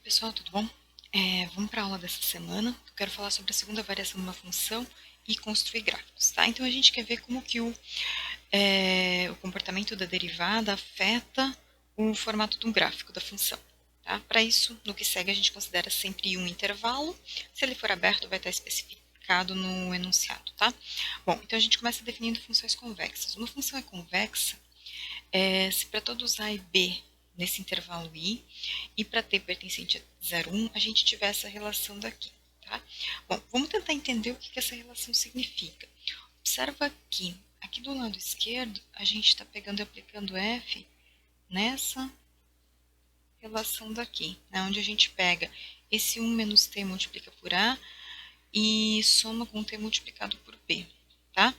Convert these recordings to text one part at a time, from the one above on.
Pessoal, tudo bom? Vamos para a aula dessa semana. Eu quero falar sobre a segunda variação de uma função e construir gráficos, tá? Então, a gente quer ver como que o comportamento da derivada afeta o formato de um gráfico da função. Tá? Para isso, no que segue, a gente considera sempre um intervalo. Se ele for aberto, vai estar especificado no enunciado, tá? Bom, então a gente começa definindo funções convexas. Uma função é convexa se para todos A e B nesse intervalo I, e para t pertencente a 0, 1, a gente tiver essa relação daqui. Tá? Bom, vamos tentar entender o que essa relação significa. Observa aqui do lado esquerdo, a gente está pegando e aplicando f nessa relação daqui, né, onde a gente pega esse 1 menos t multiplica por a e soma com t multiplicado por b. Tá?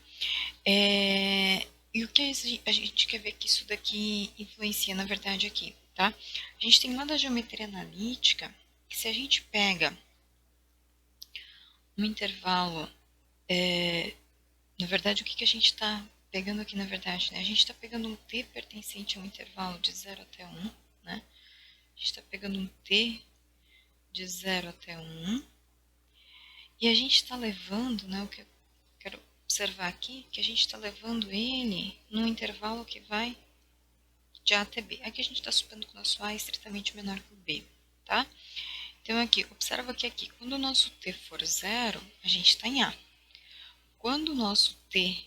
E o que a gente quer ver que isso daqui influencia, na verdade, aqui, tá? A gente tem lá da geometria analítica, que se a gente pega um intervalo, na verdade, o que a gente está pegando aqui, na verdade, né? A gente está pegando um t pertencente a um intervalo de 0 até 1, né? A gente está pegando um t de 0 até 1, e a gente está levando, né, o que eu quero observar aqui, que a gente está levando ele num intervalo que vai de A até B. Aqui a gente está supondo que o nosso A é estritamente menor que o B, tá? Então aqui, observa que aqui, quando o nosso T for 0, a gente está em A. Quando o nosso T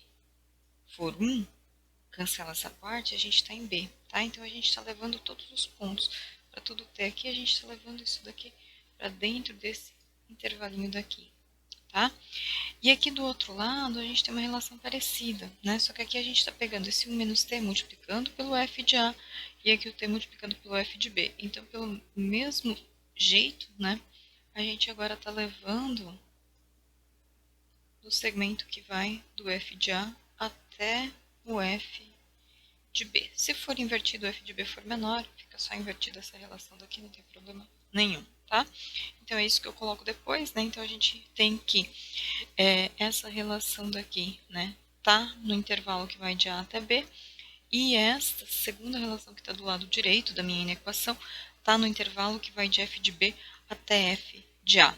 for 1, cancela essa parte, a gente está em B, tá? Então a gente está levando todos os pontos para todo T aqui, a gente está levando isso daqui para dentro desse intervalinho daqui, tá? E aqui do outro lado, a gente tem uma relação parecida, né? Só que aqui a gente está pegando esse 1 menos t multiplicando pelo f de A e aqui o t multiplicando pelo f de B. Então, pelo mesmo jeito, né? A gente agora está levando do segmento que vai do f de A até o f de B. Se for invertido, o f de B for menor, fica só invertida essa relação daqui, não tem problema nenhum, tá? Então, é isso que eu coloco depois, né? Então, a gente tem que essa relação daqui, né, tá no intervalo que vai de A até B, e esta segunda relação que está do lado direito da minha equação está no intervalo que vai de f de B até f de A.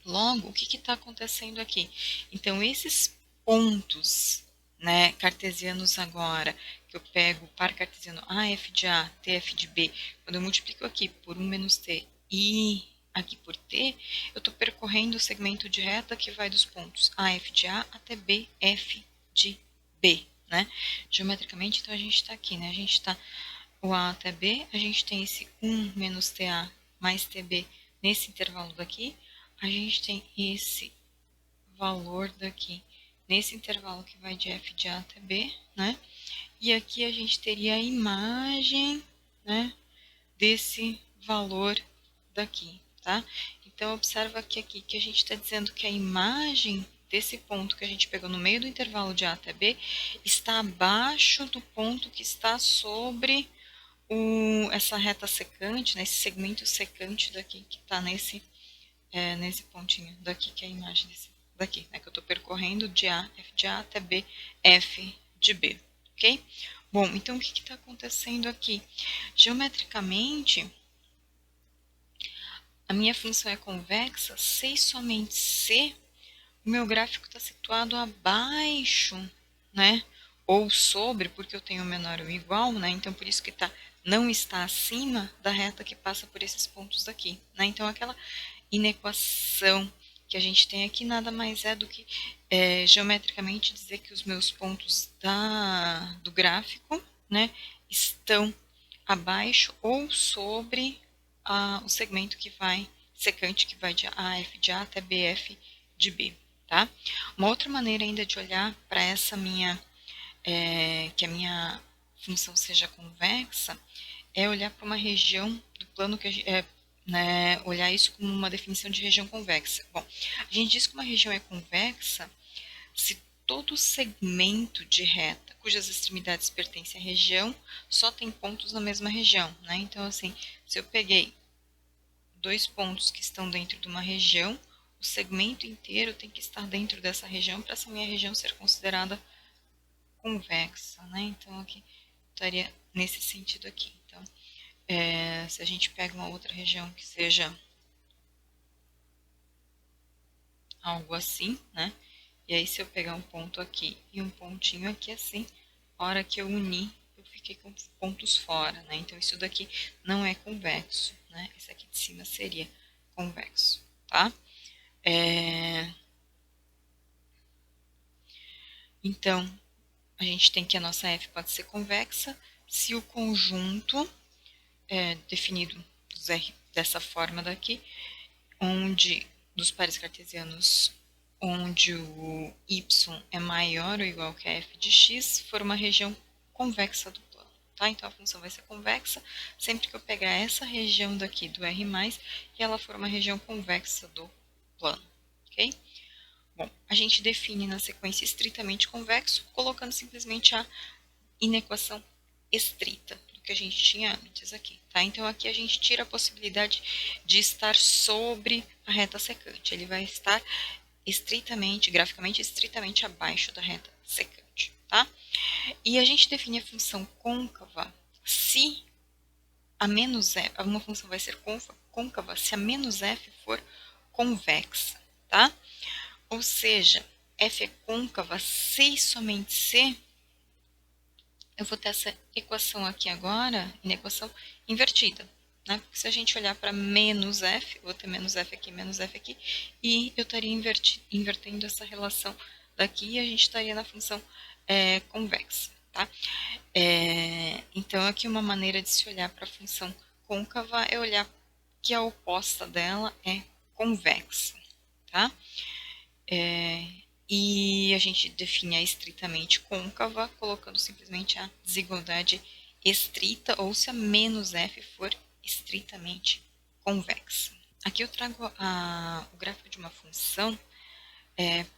Logo, o que está acontecendo aqui? Então, esses pontos, né, cartesianos agora, que eu pego o par cartesiano AF de A, TF de B, quando eu multiplico aqui por 1 menos T e aqui por T, eu estou percorrendo o segmento de reta que vai dos pontos AF de A até BF de B. Né? Geometricamente, então, a gente está aqui, né? A gente está o A até B, a gente tem esse 1 menos TA mais TB nesse intervalo daqui, a gente tem esse valor daqui nesse intervalo que vai de f de A até B, né? E aqui a gente teria a imagem, né, desse valor daqui, tá? Então, observa que aqui que a gente está dizendo que a imagem desse ponto que a gente pegou no meio do intervalo de A até B está abaixo do ponto que está sobre essa reta secante, né, esse segmento secante daqui que está nesse pontinho daqui, que é a imagem daqui, né, que eu estou percorrendo de A, F de A até B, F de B, ok? Bom, então o que está acontecendo aqui? Geometricamente, a minha função é convexa se e somente se o meu gráfico está situado abaixo, né? Ou sobre, porque eu tenho menor ou igual, né? Então, por isso que não está acima da reta que passa por esses pontos daqui, né? Então, aquela inequação que a gente tem aqui nada mais é do que geometricamente dizer que os meus pontos do gráfico, né, estão abaixo ou sobre o segmento que vai, secante que vai de AF de A até BF de B. Tá? Uma outra maneira ainda de olhar para essa que a minha função seja convexa, é olhar para uma região do plano né, olhar isso como uma definição de região convexa. Bom, a gente diz que uma região é convexa se todo segmento de reta cujas extremidades pertencem à região só tem pontos na mesma região, né? Então, assim, se eu peguei dois pontos que estão dentro de uma região, o segmento inteiro tem que estar dentro dessa região para essa minha região ser considerada convexa, né? Então, aqui estaria nesse sentido aqui. Então, se a gente pega uma outra região que seja algo assim, né? E aí se eu pegar um ponto aqui e um pontinho aqui assim, a hora que eu unir, eu fiquei com pontos fora, né? Então isso daqui não é convexo, né? Esse aqui de cima seria convexo, tá? Então, a gente tem que a nossa f pode ser convexa se o conjunto é definido dessa forma daqui, onde dos pares cartesianos, onde o y é maior ou igual que a f de x, for uma região convexa do plano. Tá? Então, a função vai ser convexa sempre que eu pegar essa região daqui do R+, e ela for uma região convexa do plano. Ok? Bom, a gente define na sequência estritamente convexo, colocando simplesmente a inequação estrita do que a gente tinha antes aqui. Tá? Então, aqui a gente tira a possibilidade de estar sobre a reta secante. Ele vai estar estritamente, graficamente, estritamente abaixo da reta secante. Tá? E a gente define a função côncava se a menos f, uma função vai ser côncava se a menos f for convexa. Tá? Ou seja, f é côncava se e somente se eu vou ter essa equação aqui agora, na equação invertida. Né? Porque se a gente olhar para menos f, eu vou ter menos f aqui, e eu estaria invertendo essa relação daqui e a gente estaria na função convexa. Tá? Então, aqui uma maneira de se olhar para a função côncava é olhar que a oposta dela é convexa. Tá? E a gente define a estritamente côncava, colocando simplesmente a desigualdade estrita, ou se a menos f for estritamente convexa. Aqui eu trago o gráfico de uma função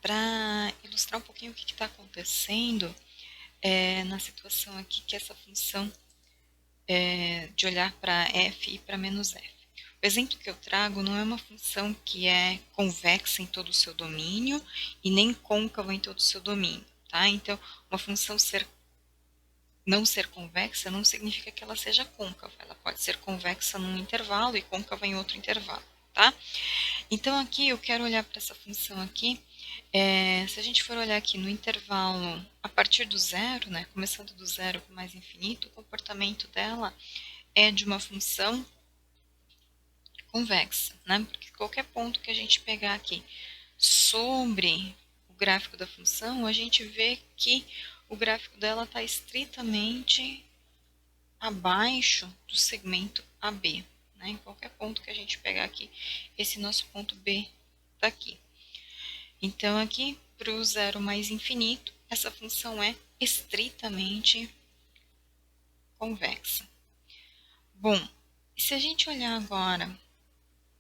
para ilustrar um pouquinho o que está acontecendo na situação aqui, que essa função de olhar para f e para menos f. O exemplo que eu trago não é uma função que é convexa em todo o seu domínio e nem côncava em todo o seu domínio. Tá? Então, uma função não ser convexa não significa que ela seja côncava. Ela pode ser convexa num intervalo e côncava em outro intervalo. Tá? Então, aqui eu quero olhar para essa função aqui. Se a gente for olhar aqui no intervalo a partir do zero, né, começando do zero para mais infinito, o comportamento dela é de uma função convexa, né? Porque qualquer ponto que a gente pegar aqui sobre o gráfico da função, a gente vê que o gráfico dela está estritamente abaixo do segmento AB. Né? Em qualquer ponto que a gente pegar aqui, esse nosso ponto B está aqui. Então, aqui, para o zero mais infinito, essa função é estritamente convexa. Bom, e se a gente olhar agora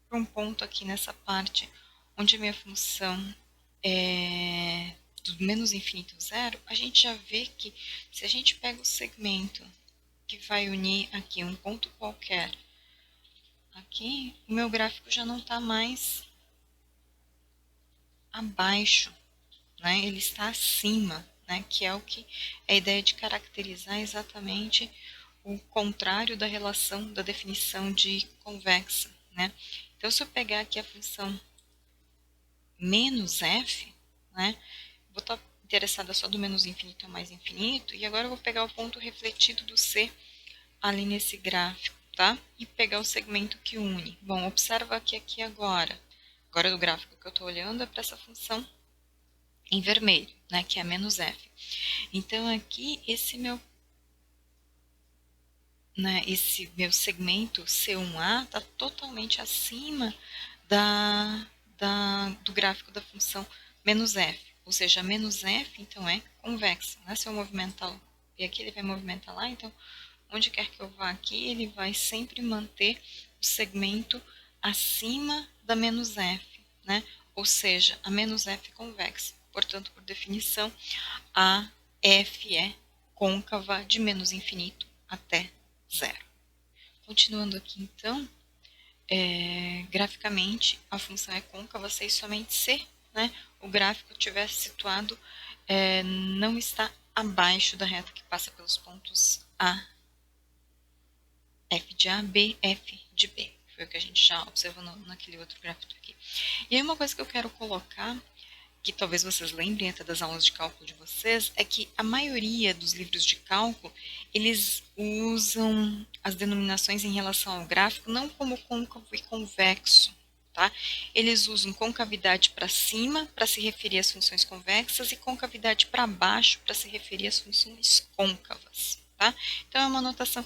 para um ponto aqui nessa parte, onde a minha função é do menos infinito ao zero, a gente já vê que se a gente pega o segmento que vai unir aqui um ponto qualquer, aqui, o meu gráfico já não está mais abaixo, né? Ele está acima, né? Que é o que é a ideia de caracterizar exatamente o contrário da relação da definição de convexa, né? Então, se eu pegar aqui a função menos f, né? Vou estar interessada só do menos infinito a mais infinito, e agora eu vou pegar o ponto refletido do c ali nesse gráfico, tá? E pegar o segmento que une. Bom, observa que aqui agora do gráfico que eu estou olhando é para essa função em vermelho, né? Que é a menos f. Então, aqui, esse meu segmento C1A está totalmente acima do gráfico da função menos f. Ou seja, menos f, então, é convexa. Né? Se eu movimentar, e aqui ele vai movimentar lá, então, onde quer que eu vá aqui, ele vai sempre manter o segmento acima da menos f. Né? Ou seja, a menos f é convexa. Portanto, por definição, a f é côncava de menos infinito até zero. Continuando aqui, então, graficamente, a função é côncava se e somente se, né, o gráfico estiver situado, não está abaixo da reta que passa pelos pontos A F de A, B, F de B. Foi o que a gente já observou naquele outro gráfico aqui. E aí uma coisa que eu quero colocar, que talvez vocês lembrem até das aulas de cálculo de vocês, é que a maioria dos livros de cálculo, eles usam as denominações em relação ao gráfico não como côncavo e convexo, tá? Eles usam concavidade para cima para se referir às funções convexas e concavidade para baixo para se referir às funções côncavas. Tá? Então é uma notação,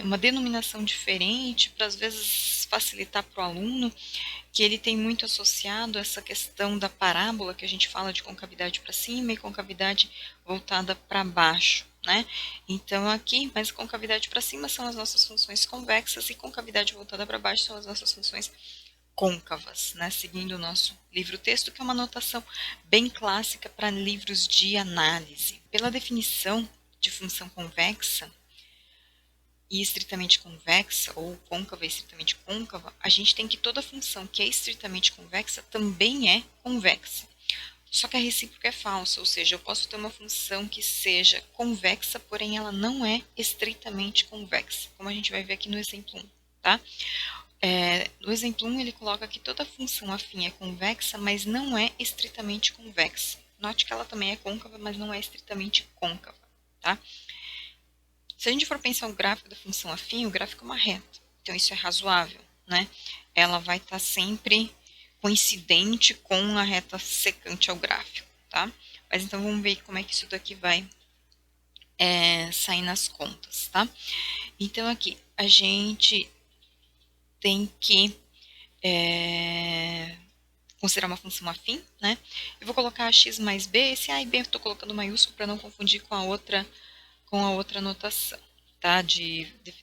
uma denominação diferente para às vezes facilitar para o aluno, que ele tem muito associado essa questão da parábola, que a gente fala de concavidade para cima e concavidade voltada para baixo, né? Então aqui, mas concavidade para cima são as nossas funções convexas e concavidade voltada para baixo são as nossas funções côncavas, né? Seguindo o nosso livro-texto, que é uma notação bem clássica para livros de análise. Pela definição de função convexa e estritamente convexa, ou côncava e estritamente côncava, a gente tem que toda função que é estritamente convexa também é convexa. Só que a recíproca é falsa, ou seja, eu posso ter uma função que seja convexa, porém ela não é estritamente convexa, como a gente vai ver aqui no exemplo 1, tá? No exemplo 1 ele coloca que toda função afim é convexa, mas não é estritamente convexa. Note que ela também é côncava, mas não é estritamente côncava, tá? Se a gente for pensar o gráfico da função afim, o gráfico é uma reta. Então, isso é razoável, né? Ela vai estar sempre coincidente com a reta secante ao gráfico, tá? Mas então, vamos ver como é que isso daqui vai sair nas contas, tá? Então, aqui, a gente tem que considerar uma função afim, né? Eu vou colocar x mais b, esse a e b eu estou colocando maiúsculo para não confundir com a outra notação, tá?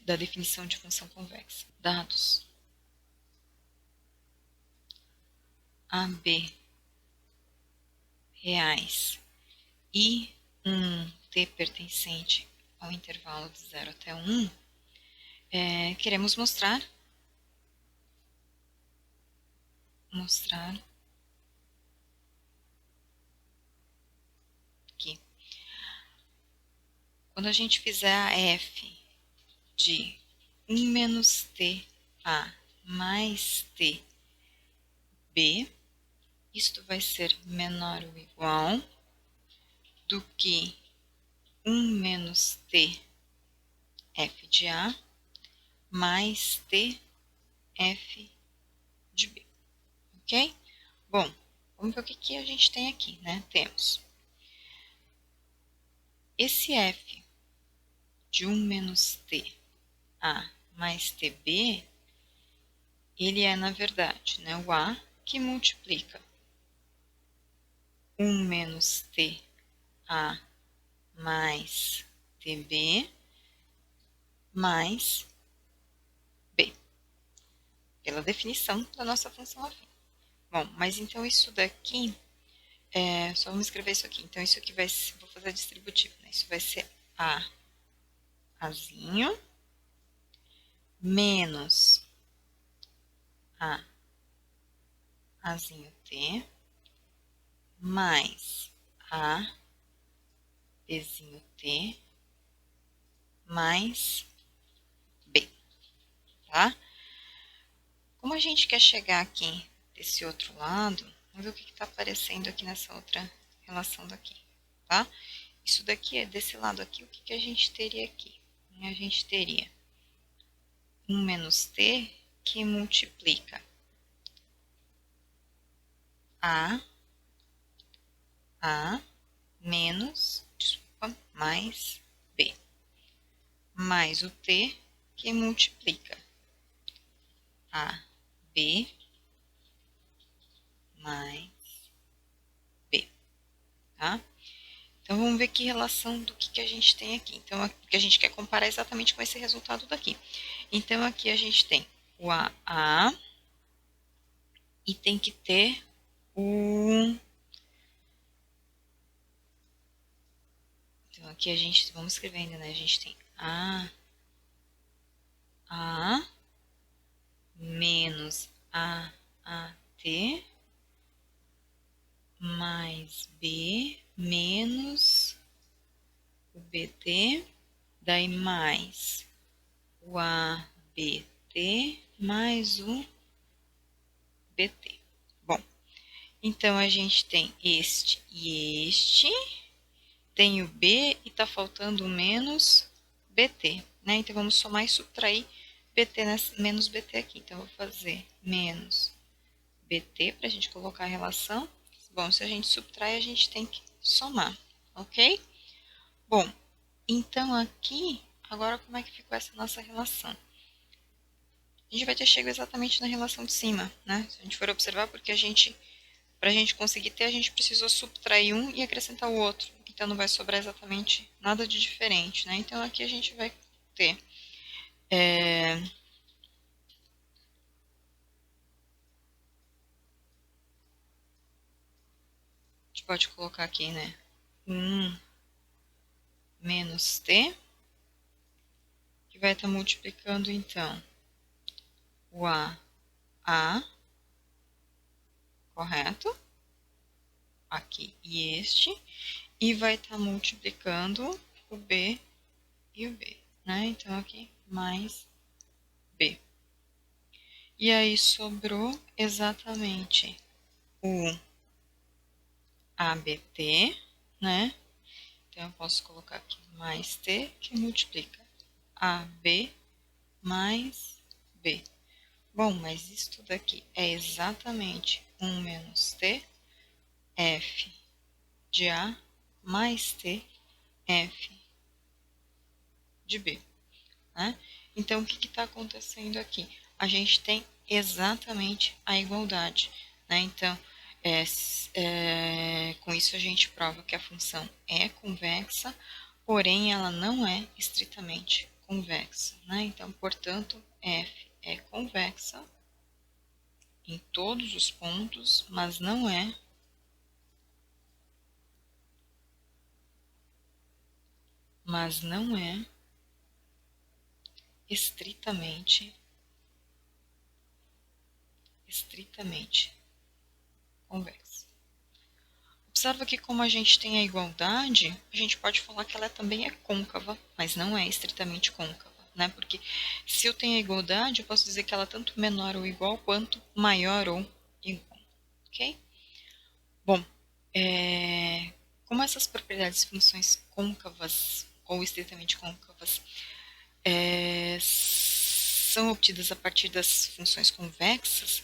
Da definição de função convexa. Dados AB reais e um t pertencente ao intervalo de 0 até 1, queremos mostrar que quando a gente fizer a f de 1 menos t a mais t b, isto vai ser menor ou igual do que 1 menos t f de A mais t f de B, ok? Bom, vamos ver o que a gente tem aqui, né? Temos esse f de 1 menos t A mais tb, ele é, na verdade, né, o A que multiplica 1 menos t A mais tb mais b, pela definição da nossa função afim. Bom, mas então isso daqui, só vamos escrever isso aqui. Então isso aqui vai ser, vou fazer distributivo, né? Isso vai ser A, Azinho, menos A, Azinho T, mais A, Bzinho T, mais B, tá? Como a gente quer chegar aqui desse outro lado, vamos ver o que está aparecendo aqui nessa outra relação daqui, tá? Isso daqui é desse lado aqui, o que a gente teria aqui? A gente teria 1 menos t que multiplica A menos, desculpa, mais B, mais o t que multiplica A, B, mais B, tá? Então, vamos ver que relação do que a gente tem aqui. Então, o que a gente quer comparar exatamente com esse resultado daqui. Então, aqui a gente tem o AA e tem que ter o... Então, aqui a gente, vamos escrevendo, né? A gente tem A menos AT mais B menos o BT, daí mais o ABT mais o BT. Bom, então a gente tem este e este, tem o B e está faltando o menos BT, né? Então vamos somar e subtrair BT menos BT aqui. Então eu vou fazer menos BT para a gente colocar a relação. Bom, se a gente subtrai, a gente tem que somar, ok? Bom, então aqui, agora como é que ficou essa nossa relação? A gente vai ter chego exatamente na relação de cima, né? Se a gente for observar, porque para a gente conseguir ter, a gente precisou subtrair um e acrescentar o outro. Então não vai sobrar exatamente nada de diferente, né? Então aqui a gente vai ter a gente pode colocar aqui, né? 1 menos t, que vai estar multiplicando então o A, correto? Aqui e este, e vai estar multiplicando o B e o B, né? Então aqui mais B. E aí sobrou exatamente o ABT, né? Então eu posso colocar aqui mais T, que multiplica AB mais B. Bom, mas isso tudo aqui é exatamente 1 menos T, F de A, mais T, F de B. Né? Então, o que está acontecendo aqui? A gente tem exatamente a igualdade. Né? Então, com isso a gente prova que a função é convexa, porém ela não é estritamente convexa. Né? Então, portanto, f é convexa em todos os pontos, mas não é estritamente convexa. Observa que como a gente tem a igualdade, a gente pode falar que ela também é côncava, mas não é estritamente côncava, né? Porque se eu tenho a igualdade, eu posso dizer que ela é tanto menor ou igual quanto maior ou igual, ok? Bom, como essas propriedades de funções côncavas ou estritamente côncavas são obtidas a partir das funções convexas,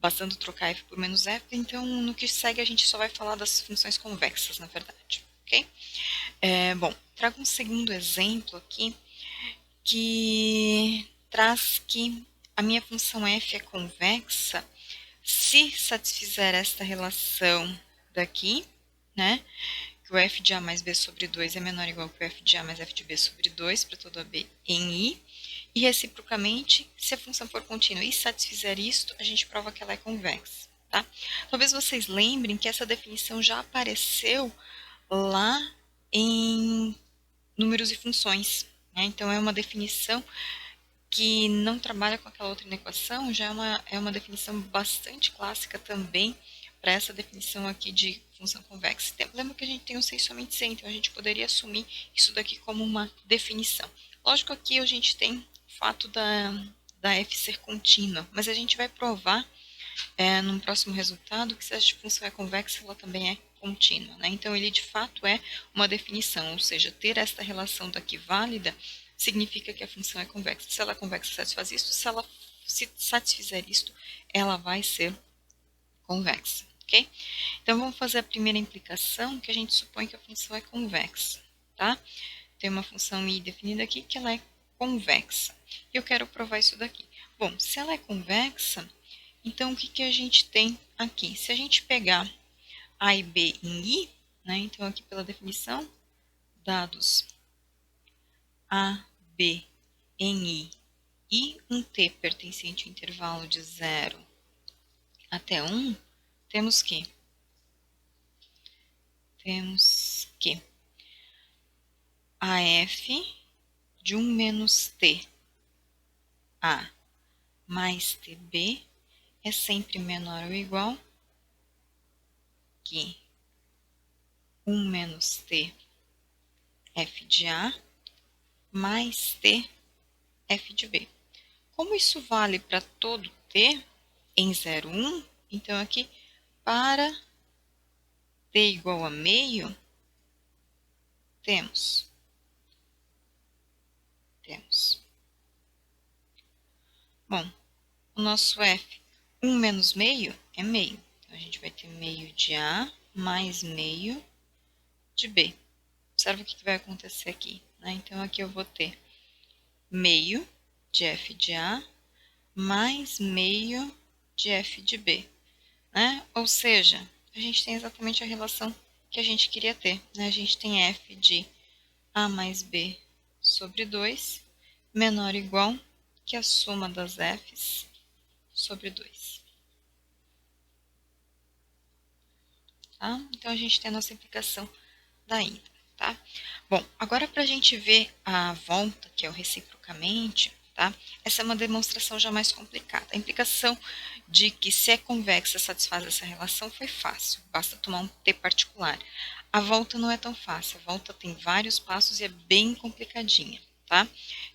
bastando trocar f por menos f, então no que segue a gente só vai falar das funções convexas, na verdade. Ok? Bom, trago um segundo exemplo aqui que traz que a minha função f é convexa se satisfizer esta relação daqui, né? Que o f de a mais b sobre 2 é menor ou igual que o f de a mais f de b sobre 2 para todo a b em i. E reciprocamente, se a função for contínua e satisfizer isto, a gente prova que ela é convexa. Tá? Talvez vocês lembrem que essa definição já apareceu lá em números e funções. Né? Então, é uma definição que não trabalha com aquela outra equação, já é uma definição bastante clássica também para essa definição aqui de função convexa. Lembra que a gente tem um sem somente sem, então a gente poderia assumir isso daqui como uma definição. Lógico, aqui a gente tem o fato da f ser contínua, mas a gente vai provar no próximo resultado que se a função é convexa, ela também é contínua. Né? Então, ele de fato é uma definição, ou seja, ter esta relação daqui válida significa que a função é convexa. Se ela é convexa, satisfaz isto. Se ela se satisfizer isto, ela vai ser convexa. Okay? Então, vamos fazer a primeira implicação, que a gente supõe que a função é convexa. Tá? Tem uma função i definida aqui que ela é convexa. E eu quero provar isso daqui. Bom, se ela é convexa, então o que a gente tem aqui? Se a gente pegar a e b em i, né, então aqui pela definição, dados a, b em i e um t pertencente ao intervalo de 0 até 1, temos que a f de 1 menos t a mais tb é sempre menor ou igual que 1 menos t f de a mais t f de b. Como isso vale para todo t em 0, 1, então aqui para t igual a meio, temos. Bom, o nosso f, 1 menos meio, é meio. Então, a gente vai ter meio de A mais meio de B. Observa o que vai acontecer aqui, né? Então, aqui eu vou ter meio de f de A mais meio de f de B, né? Ou seja, a gente tem exatamente a relação que a gente queria ter, né? A gente tem f de A mais B sobre 2 menor ou igual que a soma das f's sobre 2. Tá? Então, a gente tem a nossa implicação da íntegra. Tá? Bom, agora para a gente ver a volta, que é o reciprocamente, tá? Essa é uma demonstração já mais complicada. A implicação de que se é convexa satisfaz essa relação foi fácil, basta tomar um t particular. A volta não é tão fácil, a volta tem vários passos e é bem complicadinha. Tá?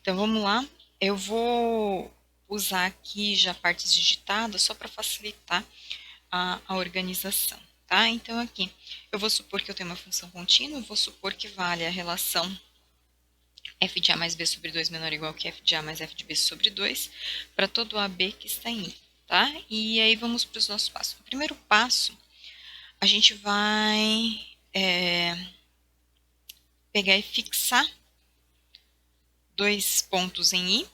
Então vamos lá, eu vou usar aqui já partes digitadas só para facilitar a organização. Tá? Então, aqui, eu vou supor que eu tenho uma função contínua, eu vou supor que vale a relação f de a mais b sobre 2 menor ou igual que f de a mais f de b sobre 2 para todo AB que está em I. Tá? E aí, vamos para os nossos passos. O primeiro passo, a gente vai pegar e fixar dois pontos em I,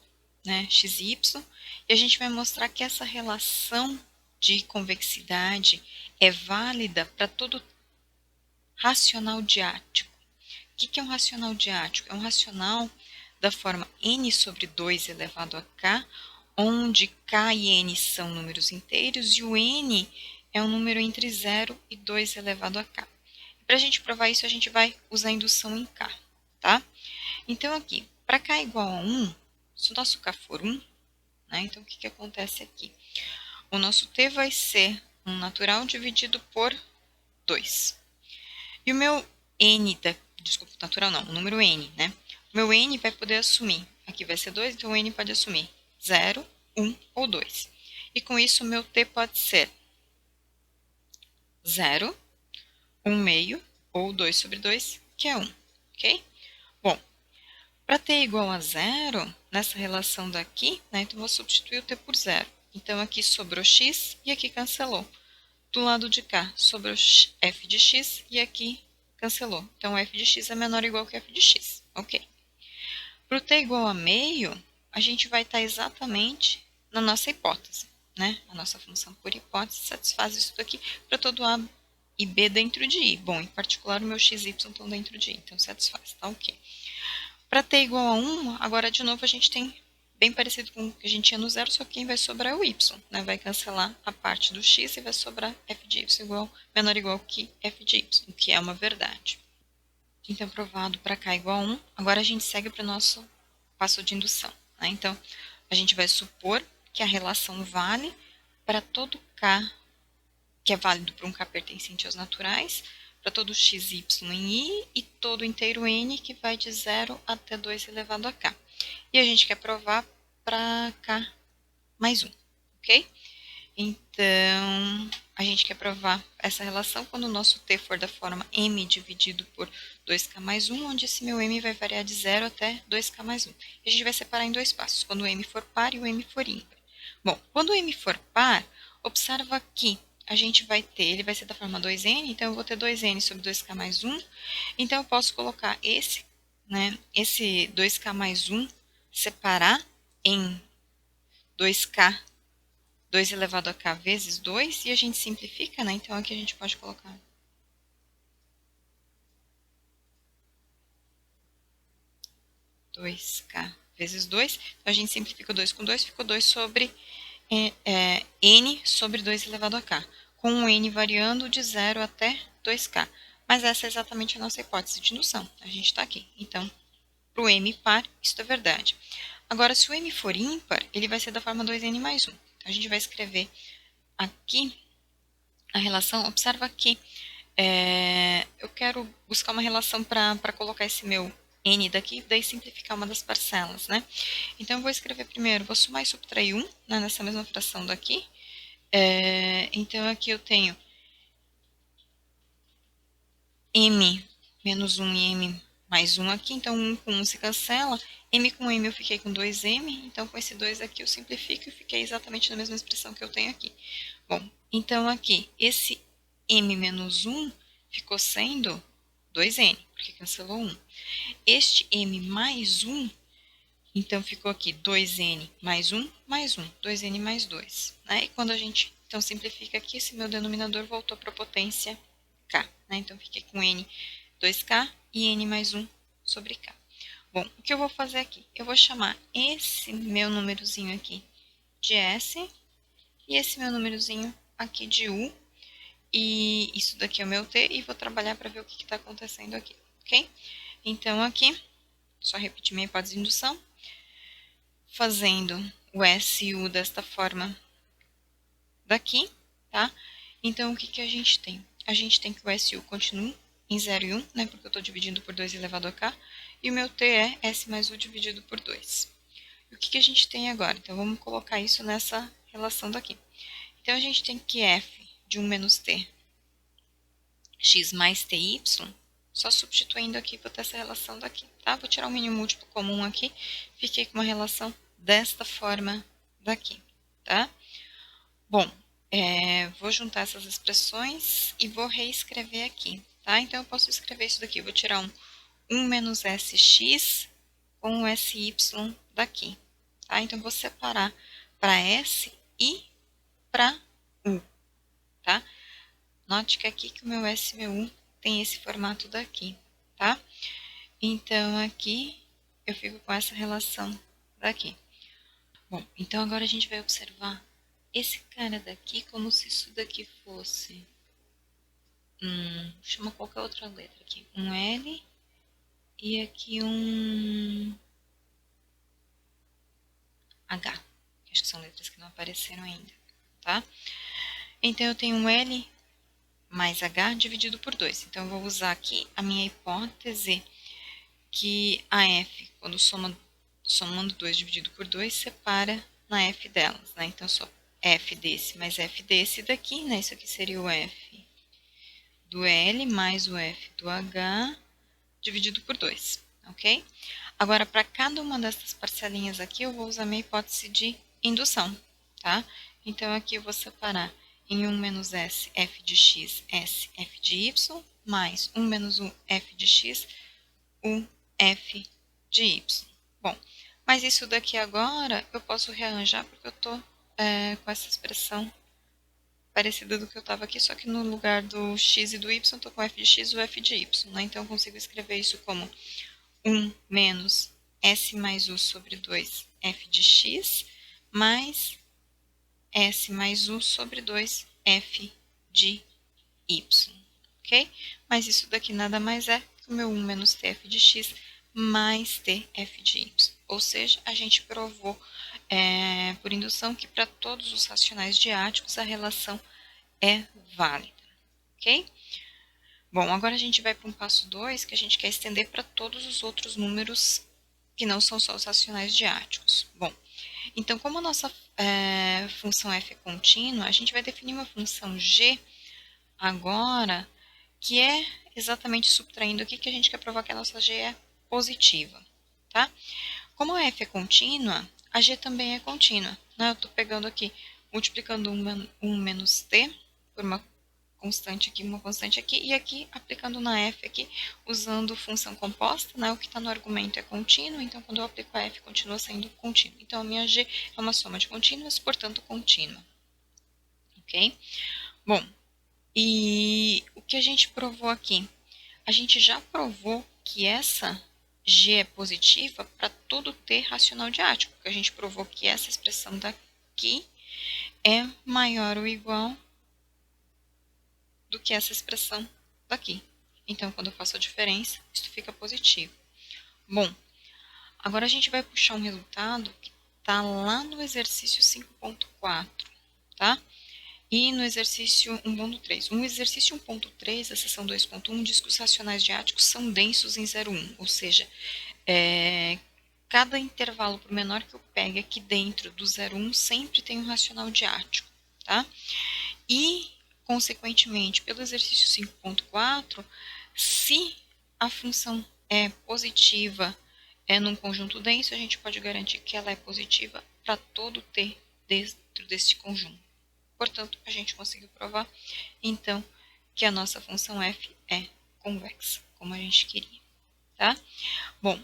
né, x e y, e a gente vai mostrar que essa relação de convexidade é válida para todo racional diático. O que é um racional diático? É um racional da forma n sobre 2 elevado a k, onde k e n são números inteiros e o n é um número entre 0 e 2 elevado a k. Para a gente provar isso, a gente vai usar a indução em k. Tá? Então, aqui, para k igual a 1, se o nosso k for 1, né, então o que acontece aqui? O nosso t vai ser um natural dividido por 2. E o meu n, desculpa, natural não, o número n, né? O meu n vai poder assumir, aqui vai ser 2, então o n pode assumir 0, 1 ou 2. E com isso o meu t pode ser 0, 1 meio ou 2 sobre 2, que é 1, ok? Bom, para t igual a 0, nessa relação daqui, né, então eu vou substituir o t por 0. Então aqui sobrou x e aqui cancelou. Do lado de cá sobrou f de x e aqui cancelou. Então, f de x é menor ou igual que f de x. Ok. Para o t igual a meio, a gente vai estar exatamente na nossa hipótese. Né? A nossa função por hipótese satisfaz isso daqui para todo a e b dentro de i. Bom, em particular, o meu x e y estão dentro de i, então satisfaz. Tá ok. Para t igual a 1, agora de novo a gente tem bem parecido com o que a gente tinha no zero, só que quem vai sobrar é o y. Né? Vai cancelar a parte do x e vai sobrar f de y igual, menor ou igual que f de y, o que é uma verdade. Então, provado para k igual a 1. Agora a gente segue para o nosso passo de indução. Né? Então, a gente vai supor que a relação vale para todo k, que é válido para um k pertencente aos naturais, para todo x, y em i e todo inteiro n que vai de 0 até 2 elevado a k. E a gente quer provar para k mais 1, ok? Então, a gente quer provar essa relação quando o nosso t for da forma m dividido por 2k mais 1, onde esse meu m vai variar de 0 até 2k mais 1. E a gente vai separar em dois passos, quando o m for par e o m for ímpar. Bom, quando o m for par, observa que a gente vai ter, ele vai ser da forma 2n, então eu vou ter 2n sobre 2k mais 1. Então, eu posso colocar esse 2k mais 1, separar em 2k 2 elevado a k vezes 2, e a gente simplifica, né? Então, aqui a gente pode colocar 2k vezes 2. Então, a gente simplifica 2 com 2, ficou 2 sobre n sobre 2 elevado a k, com o n variando de 0 até 2k. Mas essa é exatamente a nossa hipótese de indução. A gente está aqui. Então, para o m par, isso é verdade. Agora, se o m for ímpar, ele vai ser da forma 2n mais 1. Então, a gente vai escrever aqui a relação. Observa que eu quero buscar uma relação para colocar esse meu n daqui, daí simplificar uma das parcelas, né? Então, eu vou escrever primeiro, vou somar e subtrair 1, né, nessa mesma fração daqui. Então, aqui eu tenho m menos 1 e m mais 1 aqui, então 1 com 1 se cancela, m com m eu fiquei com 2m, então com esse 2 aqui eu simplifico e fiquei exatamente na mesma expressão que eu tenho aqui. Bom, então aqui, esse m menos 1 ficou sendo 2n, porque cancelou 1. Este m mais 1, então ficou aqui 2n mais 1, mais 1, 2n mais 2. Né? E quando a gente então simplifica aqui, esse meu denominador voltou para a potência k. Né? Então, fiquei com n 2k e n mais 1 sobre k. Bom, o que eu vou fazer aqui? Eu vou chamar esse meu númerozinho aqui de s e esse meu númerozinho aqui de u. E isso daqui é o meu t e vou trabalhar para ver o que está acontecendo aqui, ok? Então, aqui, só repetir minha hipótese de indução. Fazendo o S e U desta forma daqui, tá? Então, o que a gente tem? A gente tem que o S e U continua em 0 e 1, né? Porque eu estou dividindo por 2 elevado a k. E o meu T é S mais U dividido por 2. E o que a gente tem agora? Então, vamos colocar isso nessa relação daqui. Então, a gente tem que F de 1 menos T, x mais TY, só substituindo aqui, vou ter essa relação daqui, tá? Vou tirar o mínimo múltiplo comum aqui, fiquei com uma relação desta forma daqui, tá? Bom, vou juntar essas expressões e vou reescrever aqui, tá? Então, eu posso escrever isso daqui, vou tirar 1 menos sx com o sy daqui, tá? Então, vou separar para s e para u, tá? Note que aqui que o meu S e meu U tem esse formato daqui, tá? Então, aqui eu fico com essa relação daqui. Bom, então agora a gente vai observar esse cara daqui como se isso daqui fosse... chama qualquer outra letra aqui. Um L e aqui um H. Acho que são letras que não apareceram ainda, tá? Então, eu tenho um L mais H dividido por 2. Então, eu vou usar aqui a minha hipótese que a f, quando somando 2 dividido por 2, separa na f delas. Né? Então, só f desse mais f desse daqui, né? Isso aqui seria o f do L mais o f do H dividido por 2, ok? Agora, para cada uma dessas parcelinhas aqui, eu vou usar minha hipótese de indução, tá? Então, aqui eu vou separar em 1 menos s, f de x, s, f de y, mais 1 menos u, f de x, u, f de y. Bom, mas isso daqui agora eu posso rearranjar porque eu estou com essa expressão parecida do que eu estava aqui, só que no lugar do x e do y, eu estou com f de x e o f de y. Né? Então, eu consigo escrever isso como 1 menos s mais u sobre 2 f de x mais s mais u sobre 2 f de y, ok? Mas isso daqui nada mais é que o meu 1 menos tf de x mais tf de y. Ou seja, a gente provou por indução que para todos os racionais diáticos a relação é válida, ok? Bom, agora a gente vai para um passo 2, que a gente quer estender para todos os outros números que não são só os racionais diáticos. Bom, então, como a nossa função f é contínua, a gente vai definir uma função g agora, que é exatamente subtraindo aqui que a gente quer provar que a nossa g é positiva, tá? Como a f é contínua, a g também é contínua. Né? Eu estou pegando aqui, multiplicando 1 menos t por uma constante aqui, e aqui aplicando na f aqui, usando função composta, né? O que está no argumento é contínuo, então quando eu aplico a f, continua sendo contínuo. Então, a minha g é uma soma de contínuas, portanto, contínua. Ok? Bom, e o que a gente provou aqui? A gente já provou que essa g é positiva para todo t racional diático, porque a gente provou que essa expressão daqui é maior ou igual do que essa expressão daqui. Então, quando eu faço a diferença, isso fica positivo. Bom, agora a gente vai puxar um resultado que está lá no exercício 5.4, tá? E no exercício 1.3. No exercício 1.3, a seção 2.1, diz que os racionais de áticos são densos em 0,1, ou seja, cada intervalo, por menor que eu pegue aqui dentro do 0,1, sempre tem um racional de ático, tá? E, consequentemente, pelo exercício 5.4, se a função é positiva num conjunto denso, a gente pode garantir que ela é positiva para todo t dentro desse conjunto. Portanto, a gente conseguiu provar, então, que a nossa função f é convexa, como a gente queria, tá? Bom,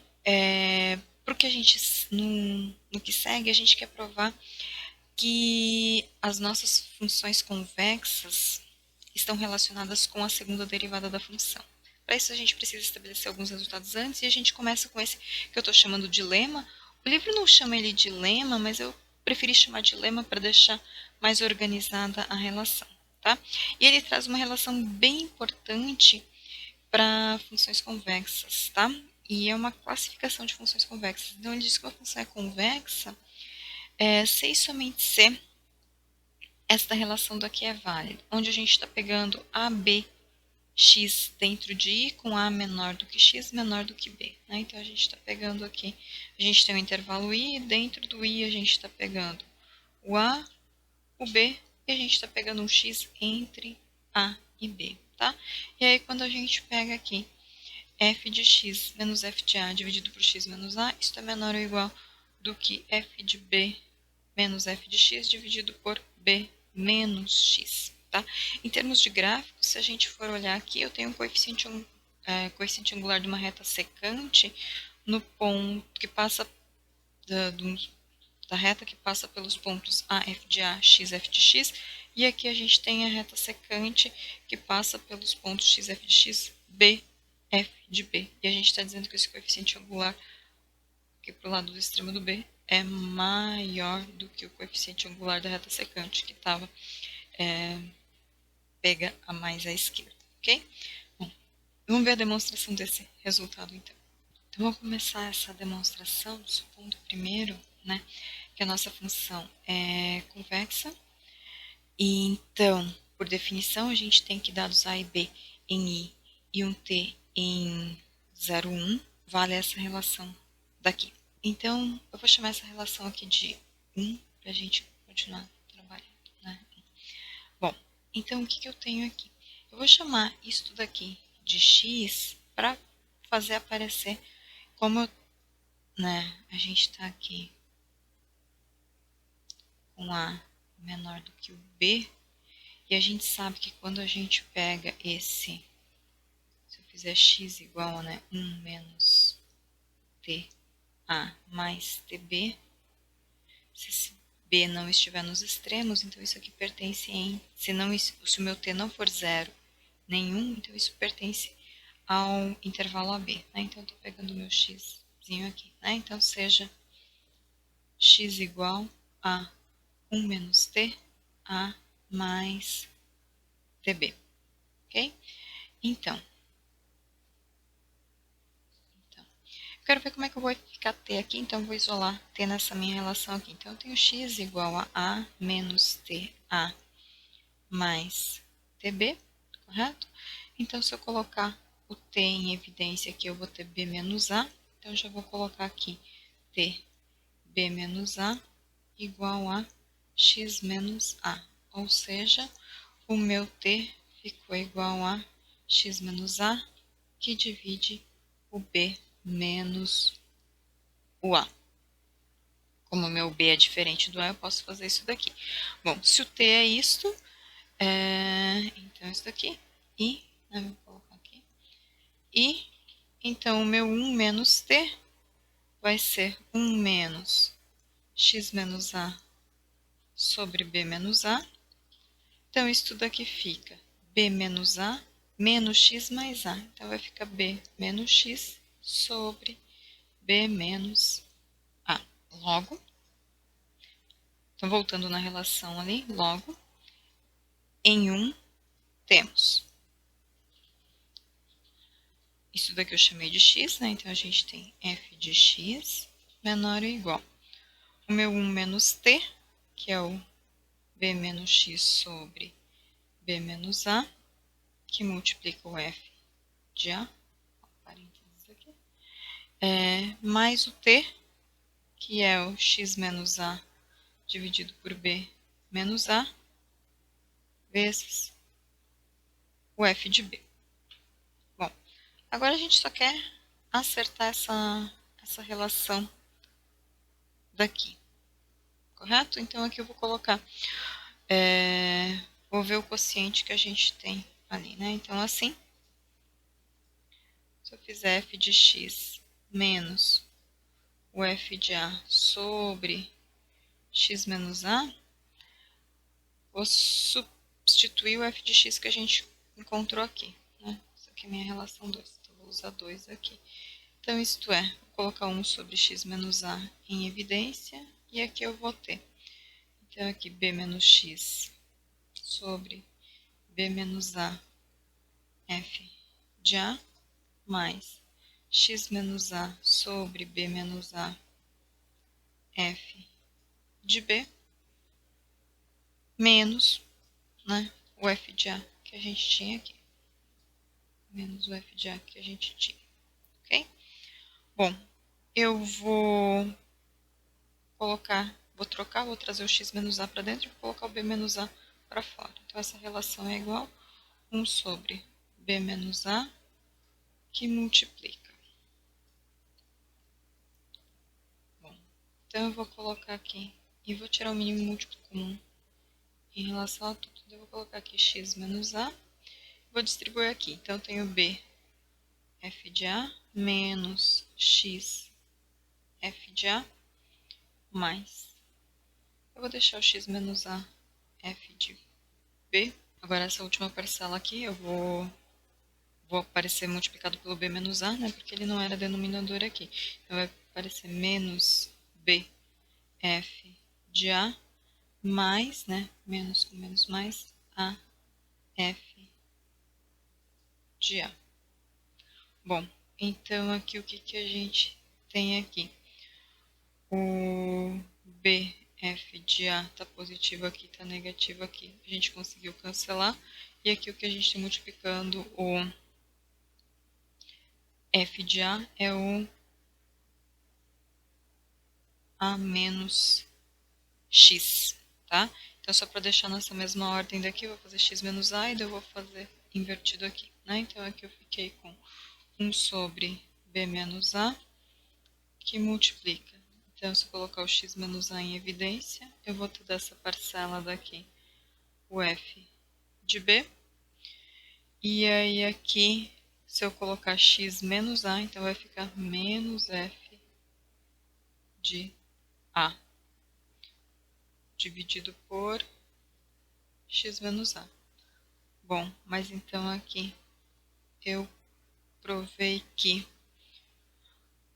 porque a gente, no que segue, a gente quer provar que as nossas funções convexas estão relacionadas com a segunda derivada da função. Para isso, a gente precisa estabelecer alguns resultados antes, e a gente começa com esse que eu estou chamando de lema. O livro não chama ele de lema, mas eu preferi chamar de lema para deixar mais organizada a relação, tá? E ele traz uma relação bem importante para funções convexas, tá? E é uma classificação de funções convexas. Então, ele diz que uma função é convexa se e somente se esta relação daqui é válida, onde a gente está pegando a, b, x dentro de i com a menor do que x, menor do que b. Né? Então, a gente está pegando aqui, a gente tem um intervalo i, e dentro do i a gente está pegando o a, o b, e a gente está pegando um x entre a e b. Tá? E aí, quando a gente pega aqui f de x menos f de a dividido por x menos a, isso é menor ou igual do que f de b menos f de x dividido por b menos x. Tá? Em termos de gráficos, se a gente for olhar aqui, eu tenho um coeficiente angular de uma reta secante no ponto que passa da reta que passa pelos pontos a, f de a, x, f de x, e aqui a gente tem a reta secante que passa pelos pontos x, f de x, b, f de b. E a gente está dizendo que esse coeficiente angular aqui para o lado do extremo do b é maior do que o coeficiente angular da reta secante, que estava pega a mais à esquerda, ok? Bom, vamos ver a demonstração desse resultado, então. Então, vamos começar essa demonstração supondo primeiro, né, que a nossa função é convexa. E, então, por definição, a gente tem que dados a e b em i e um t em 0,1, vale essa relação daqui. Então, eu vou chamar essa relação aqui de 1 para a gente continuar trabalhando. Né? Bom, então o que eu tenho aqui? Eu vou chamar isso daqui de x para fazer aparecer como a gente está aqui com a menor do que o b, e a gente sabe que quando a gente pega esse, se eu fizer x igual a 1 menos ta mais tb, se esse b não estiver nos extremos, então isso aqui pertence se o meu t não for 0 nenhum, então isso pertence ao intervalo AB. Né? Então, eu estou pegando o meu xzinho aqui. Né? Então, seja x igual a 1 menos t a mais tb. Ok? Então, eu quero ver como é que eu vou ficar t aqui, então eu vou isolar t nessa minha relação aqui. Então, eu tenho x igual a menos ta mais tb, correto? Então, se eu colocar o t em evidência aqui, eu vou ter b menos a. Então, eu já vou colocar aqui t b menos a igual a x menos a. Ou seja, o meu t ficou igual a x menos a, que divide o b menos o a. Como o meu b é diferente do a, eu posso fazer isso daqui. Bom, se o t é isto, então isso daqui, e, vou colocar aqui, e, então o meu 1 menos t vai ser 1 menos x menos a sobre b menos a. Então, isso tudo aqui fica b menos a menos x mais a. Então, vai ficar b menos x sobre b menos a. Logo, então voltando na relação ali, logo, em 1 temos isso daqui eu chamei de x, né? Então, a gente tem f de x menor ou igual o meu 1 menos t, que é o b menos x sobre b menos a, que multiplica o f de a, parênteses aqui, mais o t, que é o x menos a dividido por b menos a, vezes o f de b. Bom, agora a gente só quer acertar essa relação daqui, correto? Então aqui eu vou colocar, vou ver o quociente que a gente tem ali, né? Então assim, se eu fizer f de x menos o f de a sobre x menos a, vou substituir o f de x que a gente encontrou aqui, né? Isso aqui é minha relação 2, então vou usar 2 aqui. Então, isto é, vou colocar 1 sobre x menos a em evidência, e aqui eu vou ter. Então, aqui b menos x sobre b menos a f de a, mais x menos a sobre b menos a f de b, menos, né, o f de a que a gente tinha aqui. Menos o f de a que a gente tinha, ok? Bom, eu vou trocar, vou trazer o x menos a para dentro e vou colocar o b menos a para fora. Então, essa relação é igual a 1 sobre b menos a, que multiplica. Bom, então eu vou colocar aqui, e vou tirar o mínimo múltiplo comum em relação a tudo. Então, eu vou colocar aqui x menos a, vou distribuir aqui. Então, eu tenho b f de a menos x f de a, mais. Eu vou deixar o x menos a f de b. Agora, essa última parcela aqui, eu vou aparecer multiplicado pelo b menos a, né? Porque ele não era denominador aqui. Então, vai aparecer menos b f de a, mais, né? Menos com menos mais, a f de a. Bom, então aqui o que a gente tem aqui? O bf de a está positivo aqui, está negativo aqui. A gente conseguiu cancelar. E aqui o que a gente está multiplicando, o f de a é o a menos x, tá? Então, só para deixar nessa mesma ordem daqui, eu vou fazer x menos a e daí eu vou fazer invertido aqui, né? Então, aqui eu fiquei com 1 sobre b menos a, que multiplica. Então, se eu colocar o x menos a em evidência, eu vou ter dessa parcela daqui o f de b. E aí, aqui, se eu colocar x menos a, então vai ficar menos f de a, dividido por x menos a. Bom, mas então aqui eu provei que,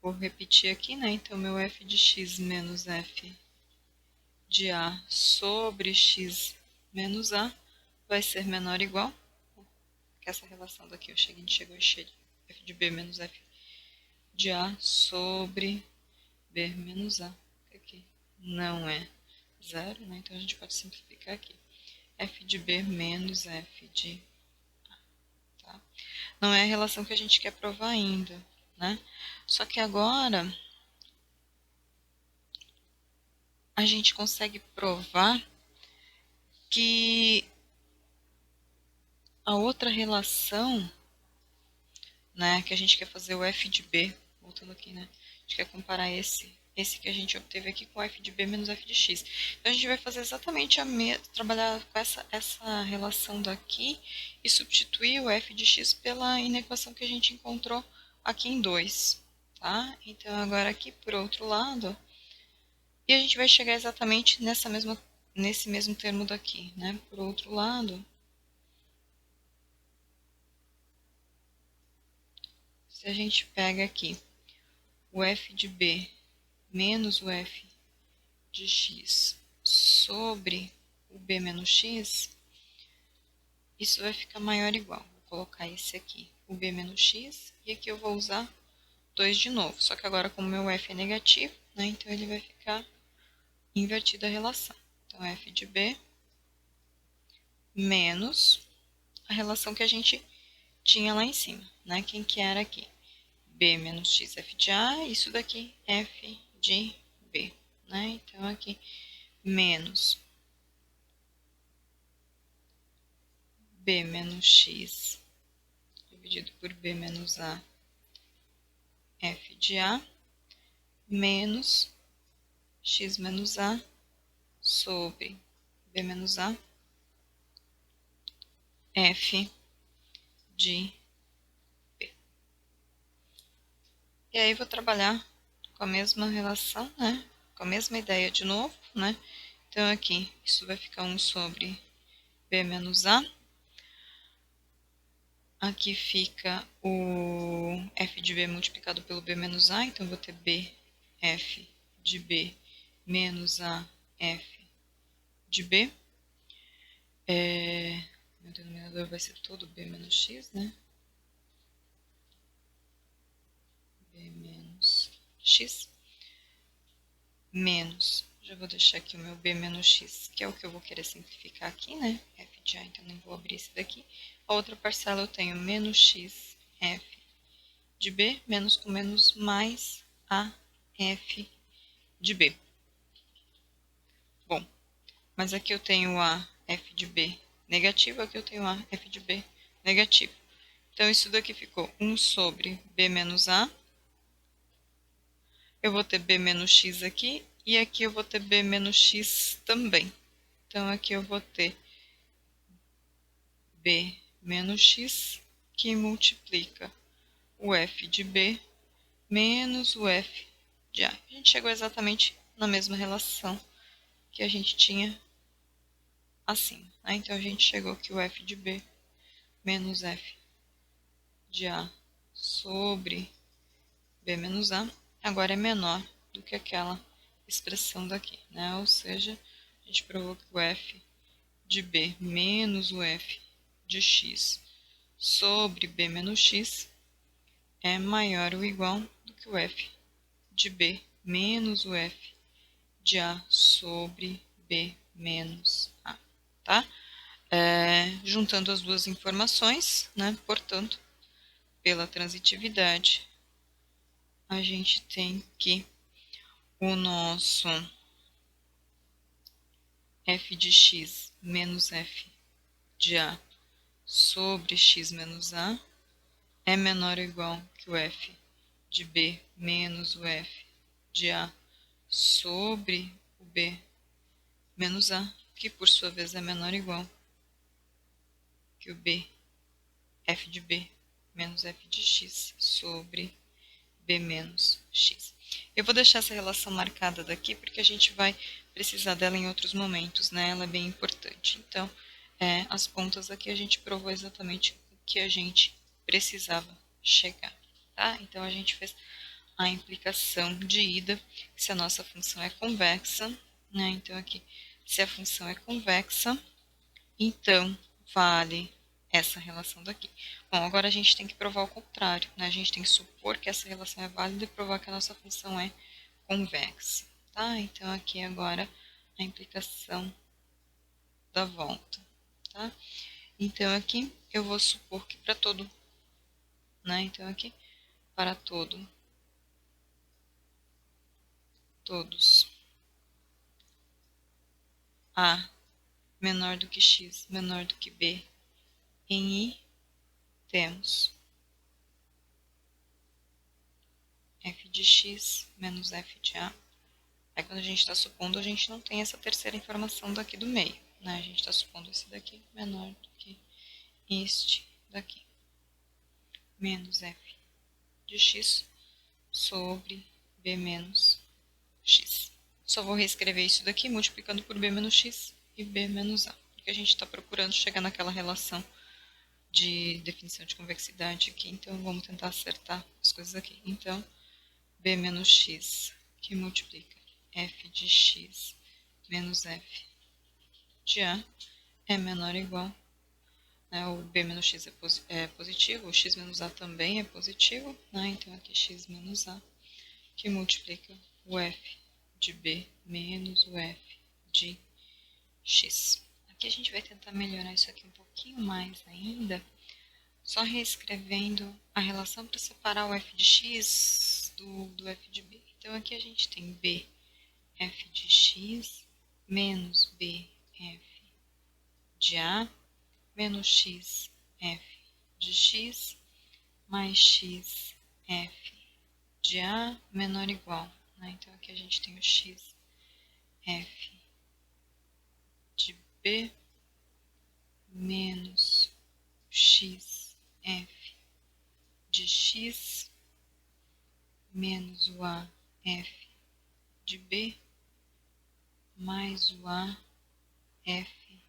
vou repetir aqui, né? Então, meu f de x menos f de a sobre x menos a vai ser menor ou igual, que essa relação daqui, a gente chegou a encher f de b menos f de a sobre b menos a, que aqui não é zero, né? Então, a gente pode simplificar aqui. F de b menos f de a, tá? Não é a relação que a gente quer provar ainda, né? Só que agora a gente consegue provar que a outra relação, né, que a gente quer fazer o f de b, voltando aqui, né, a gente quer comparar esse que a gente obteve aqui com f de b menos f de x. Então, a gente vai fazer exatamente trabalhar com essa relação daqui e substituir o f de x pela inequação que a gente encontrou aqui em 2, tá? Então, agora aqui, por outro lado, e a gente vai chegar exatamente nesse mesmo termo daqui, né? Por outro lado, se a gente pega aqui o f de b menos o f de x sobre o b menos x, isso vai ficar maior ou igual. Vou colocar esse aqui, o b menos x, e aqui eu vou usar 2 de novo. Só que agora, como o meu f é negativo, né, então ele vai ficar invertida a relação. Então, f de b menos a relação que a gente tinha lá em cima, né? Quem que era aqui? B menos x f de A, isso daqui f de B, né? Então, aqui, menos B menos x dividido por B menos A f de A, menos x menos A sobre B menos A f de B. E aí, vou trabalhar com a mesma relação, né? Com a mesma ideia de novo, né? Então, aqui, isso vai ficar 1 sobre B menos A. Aqui fica o f de B multiplicado pelo B menos A, então vou ter B f de B menos A f de B. Meu denominador vai ser todo B menos x, né? B menos x. Menos, já vou deixar aqui o meu B menos x, que é o que eu vou querer simplificar aqui, né? F de A, então nem vou abrir esse daqui. A outra parcela eu tenho menos x f de B, menos com menos, mais a f de B. Bom, mas aqui eu tenho a f de B negativo, aqui eu tenho a f de B negativo. Então, isso daqui ficou 1 sobre B menos A. Eu vou ter B menos x aqui, e aqui eu vou ter B menos x também. Então, aqui eu vou ter B menos x, que multiplica o f de B menos o f de A. A gente chegou exatamente na mesma relação que a gente tinha assim, né? Então, a gente chegou que o f de B menos f de A sobre B menos A agora é menor do que aquela expressão daqui, né? Ou seja, a gente provou que o f de B menos o f de x sobre B menos x é maior ou igual do que o f de B menos o f de A sobre B menos A, tá? Juntando as duas informações, né? Portanto, pela transitividade, a gente tem que o nosso f de x menos f de A sobre x menos A é menor ou igual que o f de B menos o f de A sobre o B menos A, que por sua vez é menor ou igual que o B, f de B menos f de x sobre B menos x. Eu vou deixar essa relação marcada daqui porque a gente vai precisar dela em outros momentos, né? Ela é bem importante. Então, as pontas aqui a gente provou exatamente o que a gente precisava chegar, tá? Então, a gente fez a implicação de ida, se a nossa função é convexa, né? Então, aqui, se a função é convexa, então vale essa relação daqui. Bom, agora a gente tem que provar o contrário, né? A gente tem que supor que essa relação é válida e provar que a nossa função é convexa, tá? Então, aqui agora a implicação da volta, tá? Então, aqui eu vou supor que para todo, né? Então, aqui, para todos A menor do que X, menor do que B, em I temos f de x menos f de A. Aí, quando a gente está supondo, a gente não tem essa terceira informação daqui do meio, né? A gente está supondo esse daqui menor do que este daqui, menos f de x sobre b menos x. Só vou reescrever isso daqui multiplicando por b menos x e b menos a, porque a gente está procurando chegar naquela relação de definição de convexidade aqui, então vamos tentar acertar as coisas aqui. Então, b menos x, que multiplica f de x menos f de A, é menor ou igual, né? O b menos x é positivo, o x menos A também é positivo, né? Então, aqui x menos A, que multiplica o f de B menos o f de x. aqui a gente vai tentar melhorar isso aqui um pouquinho mais ainda, só reescrevendo a relação para separar o f de x do f de b. Então, aqui a gente tem b f de x menos b f de a menos x f de x mais x f de a menor ou igual. Né? Então, aqui a gente tem o x f de b menos x f de x menos o a f de b mais o a f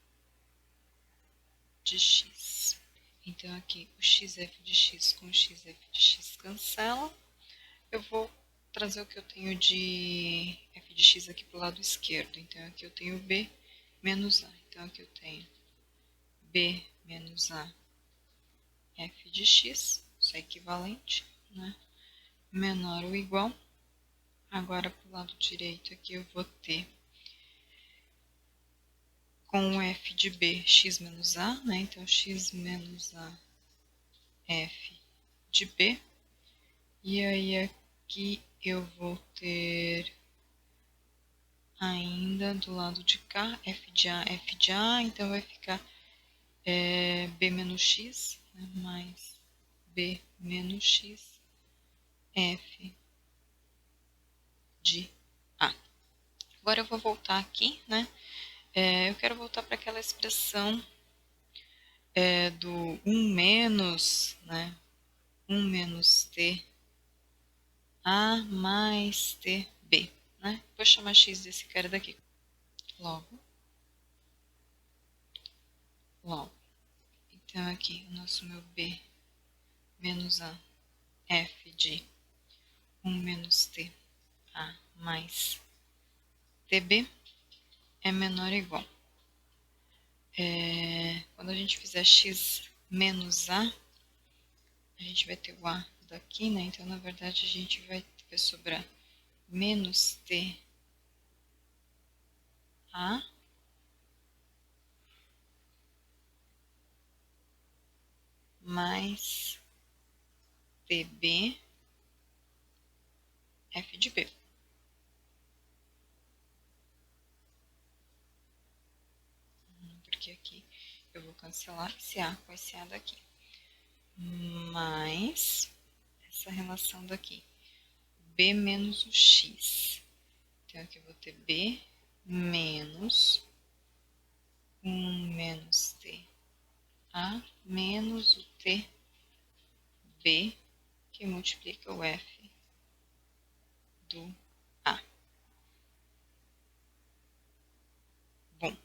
de x. Então, aqui o xf de x com o xf de x cancela. Eu vou trazer o que eu tenho de f de x aqui para o lado esquerdo. Então, aqui eu tenho b menos a. Então, aqui eu tenho b menos a f de x, isso é equivalente, né? Menor ou igual. Agora, para o lado direito aqui, eu vou ter com o f de b, x menos a, né? Então, x menos a f de b. E aí, aqui eu vou ter ainda do lado de cá, f de a, então vai ficar b menos x, né? Mais b menos x, f de a. Agora eu vou voltar aqui, né? Eu quero voltar para aquela expressão do 1 menos, né? 1 menos t a mais tb, né? Vou chamar x desse cara daqui. Logo. Então, aqui o nosso meu b menos a f de 1 menos t a mais tb é menor ou igual. Quando a gente fizer x menos a gente vai ter o a daqui, né? Então, na verdade, a gente vai sobrar menos t a mais tb f de b. Porque aqui eu vou cancelar esse a com esse a daqui. Mais essa relação daqui. B menos o x. Então, aqui eu vou ter B menos 1 menos t a menos o t b que multiplica o f do a. Bom,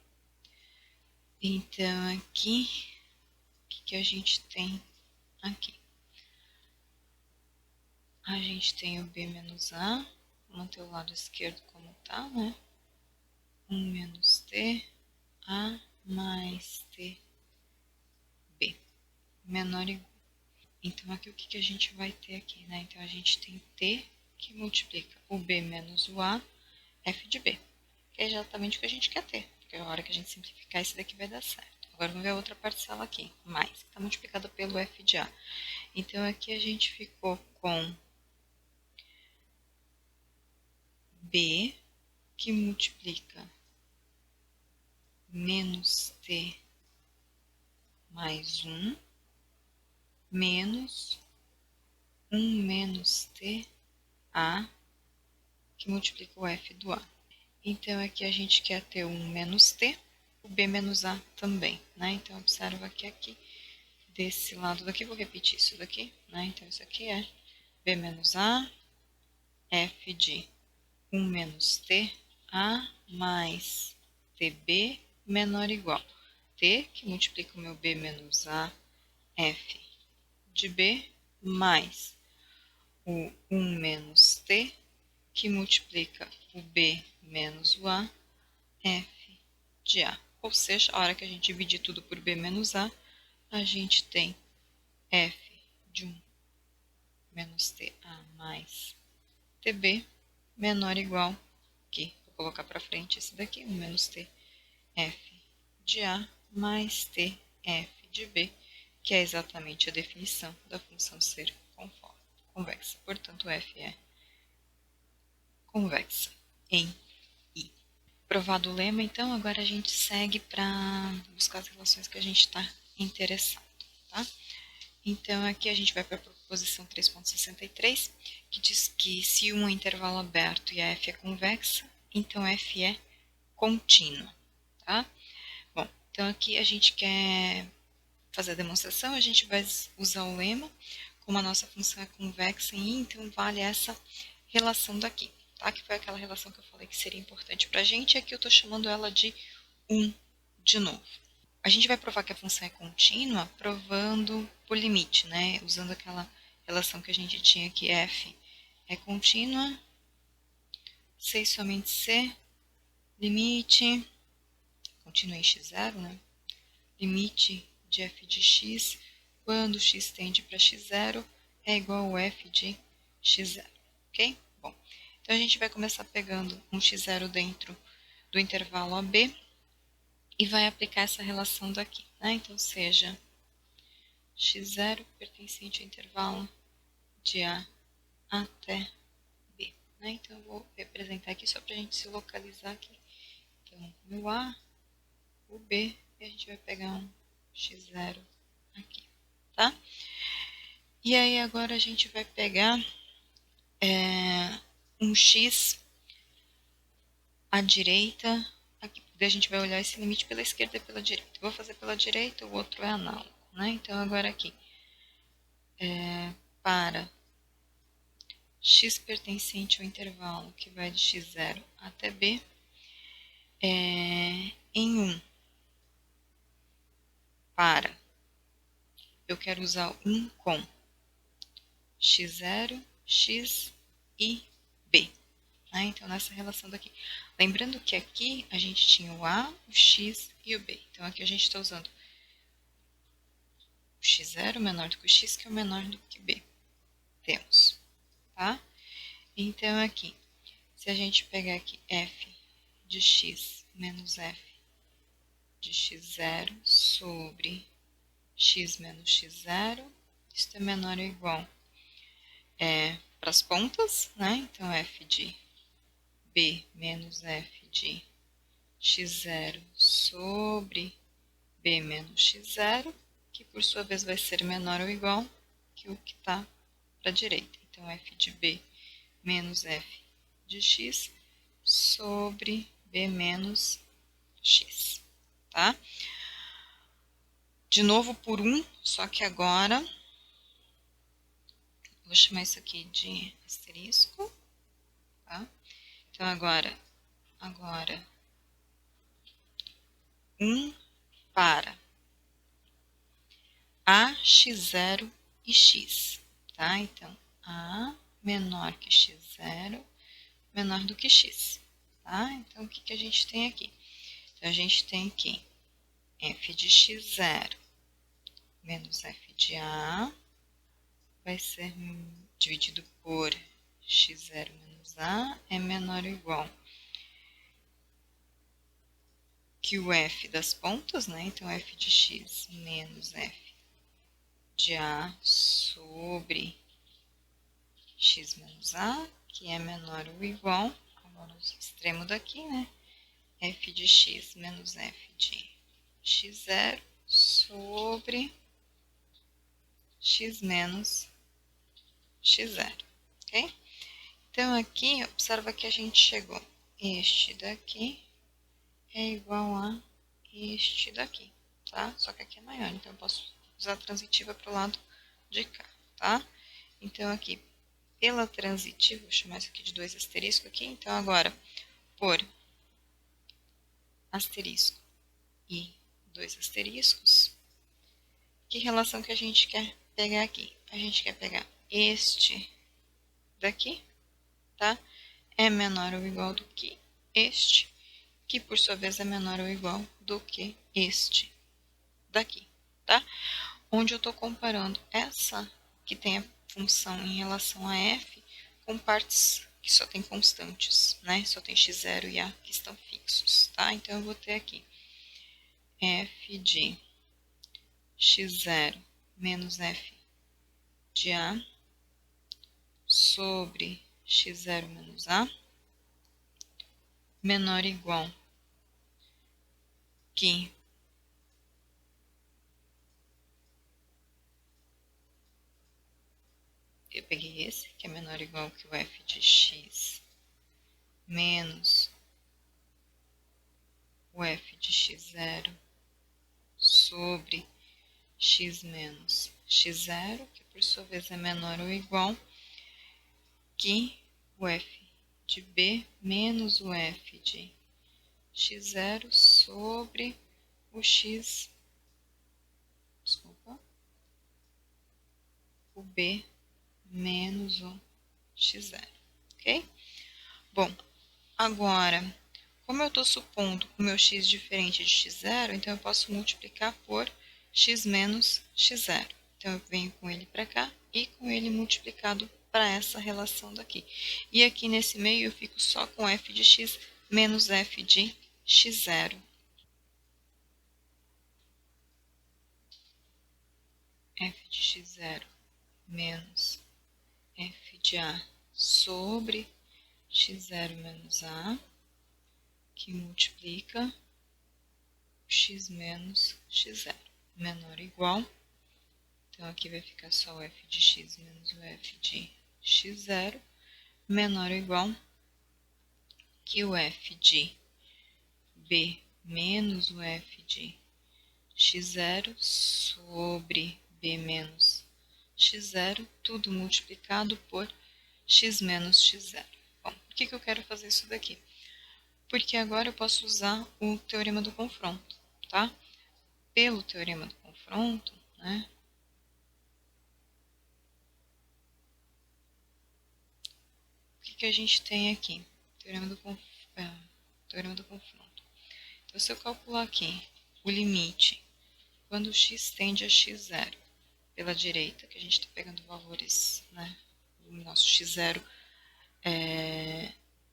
então aqui, o que a gente tem aqui? A gente tem o b menos a, vou manter o lado esquerdo como tá, né? 1 menos t a mais t b, menor ou igual. Então, aqui o que a gente vai ter aqui, né? Então, a gente tem t que multiplica o b menos o a, f de b. Que é exatamente o que a gente quer ter. Porque a hora que a gente simplificar, esse daqui vai dar certo. Agora, vamos ver a outra parcela aqui, mais, que está multiplicada pelo f de a. Então, aqui a gente ficou com b, que multiplica menos t mais 1, menos 1 menos t a, que multiplica o f do a. Então, aqui a gente quer ter 1 menos t, o b menos a também, né? Então, observa que aqui, desse lado daqui, vou repetir isso daqui, né? Então, isso aqui é b menos a, f de 1 menos t a mais tb menor ou igual. T, que multiplica o meu b menos a, f de b, mais o 1 menos t, que multiplica o b menos o a, f de a. Ou seja, a hora que a gente dividir tudo por b menos a gente tem f de 1 menos t a mais tb menor ou igual que, vou colocar para frente esse daqui, 1 menos t f de A mais TF de B, que é exatamente a definição da função ser convexa. Portanto, F é convexa em I. Provado o lema, então, agora a gente segue para buscar as relações que a gente está interessado, tá? Então, aqui a gente vai para a proposição 3.63, que diz que se um é intervalo aberto e a F é convexa, então F é contínua, tá? Bom, então aqui a gente quer fazer a demonstração, a gente vai usar o lema, como a nossa função é convexa em I, então vale essa relação daqui, tá? Que foi aquela relação que eu falei que seria importante para a gente, e aqui eu estou chamando ela de 1 de novo. A gente vai provar que a função é contínua provando por limite, né? Usando aquela relação que a gente tinha que f é contínua, C e somente C, limite, contínua em x0, né? Limite de f de x, quando x tende para x0, é igual ao f de x0, ok? Bom, então a gente vai começar pegando um x0 dentro do intervalo AB e vai aplicar essa relação daqui, né? Então, seja x0 pertencente ao intervalo de A até B, né? Então, eu vou representar aqui só para a gente se localizar aqui. Então, o A, o B, e a gente vai pegar um x0 aqui, tá? E aí, agora a gente vai pegar um x à direita, aqui, a gente vai olhar esse limite pela esquerda e pela direita. Eu vou fazer pela direita, o outro é análogo, né? Então, agora aqui, para x pertencente ao intervalo que vai de x0 até b, em 1 para, eu quero usar 1 com x0, x e b. Né? Então, nessa relação daqui. Lembrando que aqui a gente tinha o a, o x e o b. Então, aqui a gente está usando o x0 menor do que o x, que é o menor do que b. Temos, tá? Então, aqui, se a gente pegar aqui f de x menos f de x0 sobre x menos x0, isso é menor ou igual para as pontas, né? Então, f de b menos f de x0 sobre b menos x0, que por sua vez vai ser menor ou igual que o que está para a direita. Então, f de b menos f de x sobre b menos x, tá? De novo por 1, só que agora, vou chamar isso aqui de asterisco, tá? Então, agora 1 para A, x0 e x, tá? Então, A menor que x0, menor do que x, tá? Então, o que, que a gente tem aqui? Então, a gente tem aqui f de x0 menos f de A vai ser dividido por x0 menos A é menor ou igual que o f das pontas, né? Então, f de x menos f de A sobre x menos A, que é menor ou igual, agora o extremo daqui, né? F de x menos f de x0 sobre x menos x0, ok? Então, aqui, observa que a gente chegou. Este daqui é igual a este daqui, tá? Só que aqui é maior, então eu posso usar a transitiva para o lado de cá, tá? Então, aqui, pela transitiva, vou chamar isso aqui de 2 asterisco aqui. Então, agora, por asterisco e 2 asteriscos, que relação que a gente quer pegar aqui? A gente quer pegar este daqui, tá? É menor ou igual do que este, que por sua vez é menor ou igual do que este daqui, tá? Onde eu estou comparando essa que tem a função em relação a f com partes que só tem constantes, né? Só tem x0 e a que estão fixos, tá? Então, eu vou ter aqui f de x0 menos f de a sobre x0 menos a menor ou igual que eu peguei esse, que é menor ou igual que o f de x menos o f de x0 sobre x menos x0, que por sua vez é menor ou igual que o f de b menos o f de x0 sobre o x, desculpa, o b menos o x0, ok? Bom, agora, como eu estou supondo o meu x diferente de x0, então eu posso multiplicar por x menos x0. Então, eu venho com ele para cá e com ele multiplicado para essa relação daqui. E aqui nesse meio eu fico só com f de x menos f de x0. F de x0 menos f de a sobre x0 menos a, que multiplica x menos x0, menor ou igual. Então, aqui vai ficar só o f de x menos o f de x0, menor ou igual que o f de b menos o f de x0 sobre b menos x0, tudo multiplicado por x menos x0. Bom, por que eu quero fazer isso daqui? Porque agora eu posso usar o teorema do confronto, tá? Pelo teorema do confronto, né? O que a gente tem aqui? Teorema do, teorema do confronto. Então, se eu calcular aqui o limite quando x tende a x0 pela direita, que a gente está pegando valores, né? O nosso x0,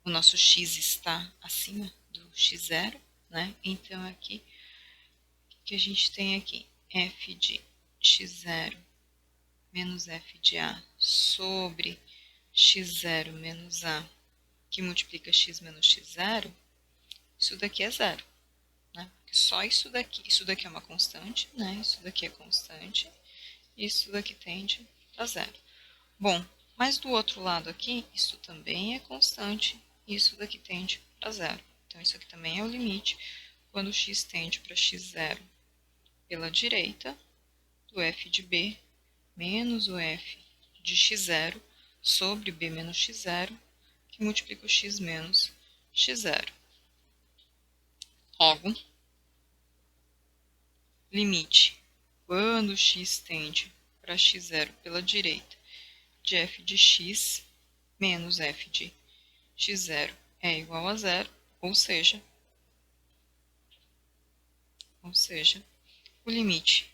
o nosso x está acima do x0, né? Então, aqui, o que a gente tem aqui? F de x0 menos f de a sobre x0 menos a, que multiplica x menos x0, isso daqui é zero, né? Porque só isso daqui é uma constante, né? Isso daqui é constante, isso daqui tende a zero. Bom, mas do outro lado aqui, isso também é constante, isso daqui tende a zero. Então, isso aqui também é o limite quando x tende para x0 pela direita, do f de b menos o f de x0 sobre b menos x0, que multiplica o x menos x0. Logo, limite quando x tende para x0 pela direita de f de x menos f de x0 é igual a zero, ou seja, o limite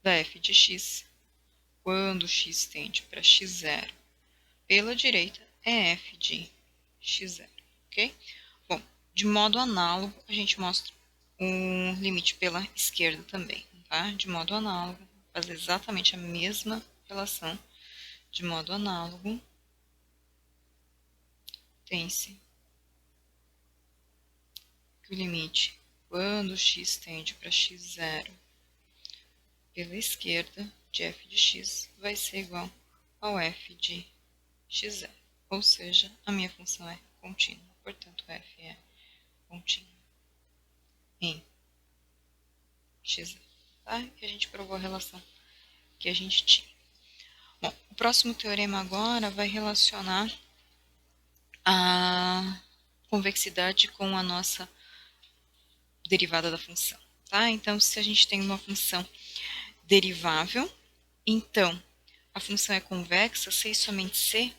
da f de x quando x tende para x0 pela direita é f de x0, ok? Bom, de modo análogo, a gente mostra um limite pela esquerda também, tá? De modo análogo, fazer exatamente a mesma relação. De modo análogo, tem-se que o limite quando x tende para x0 pela esquerda de f de x vai ser igual ao f de x0. Ou seja, a minha função é contínua. Portanto, f é contínua em x0. Tá? E a gente provou a relação que a gente tinha. Bom, o próximo teorema agora vai relacionar a convexidade com a nossa derivada da função. Tá? Então, se a gente tem uma função derivável, então a função é convexa se e somente se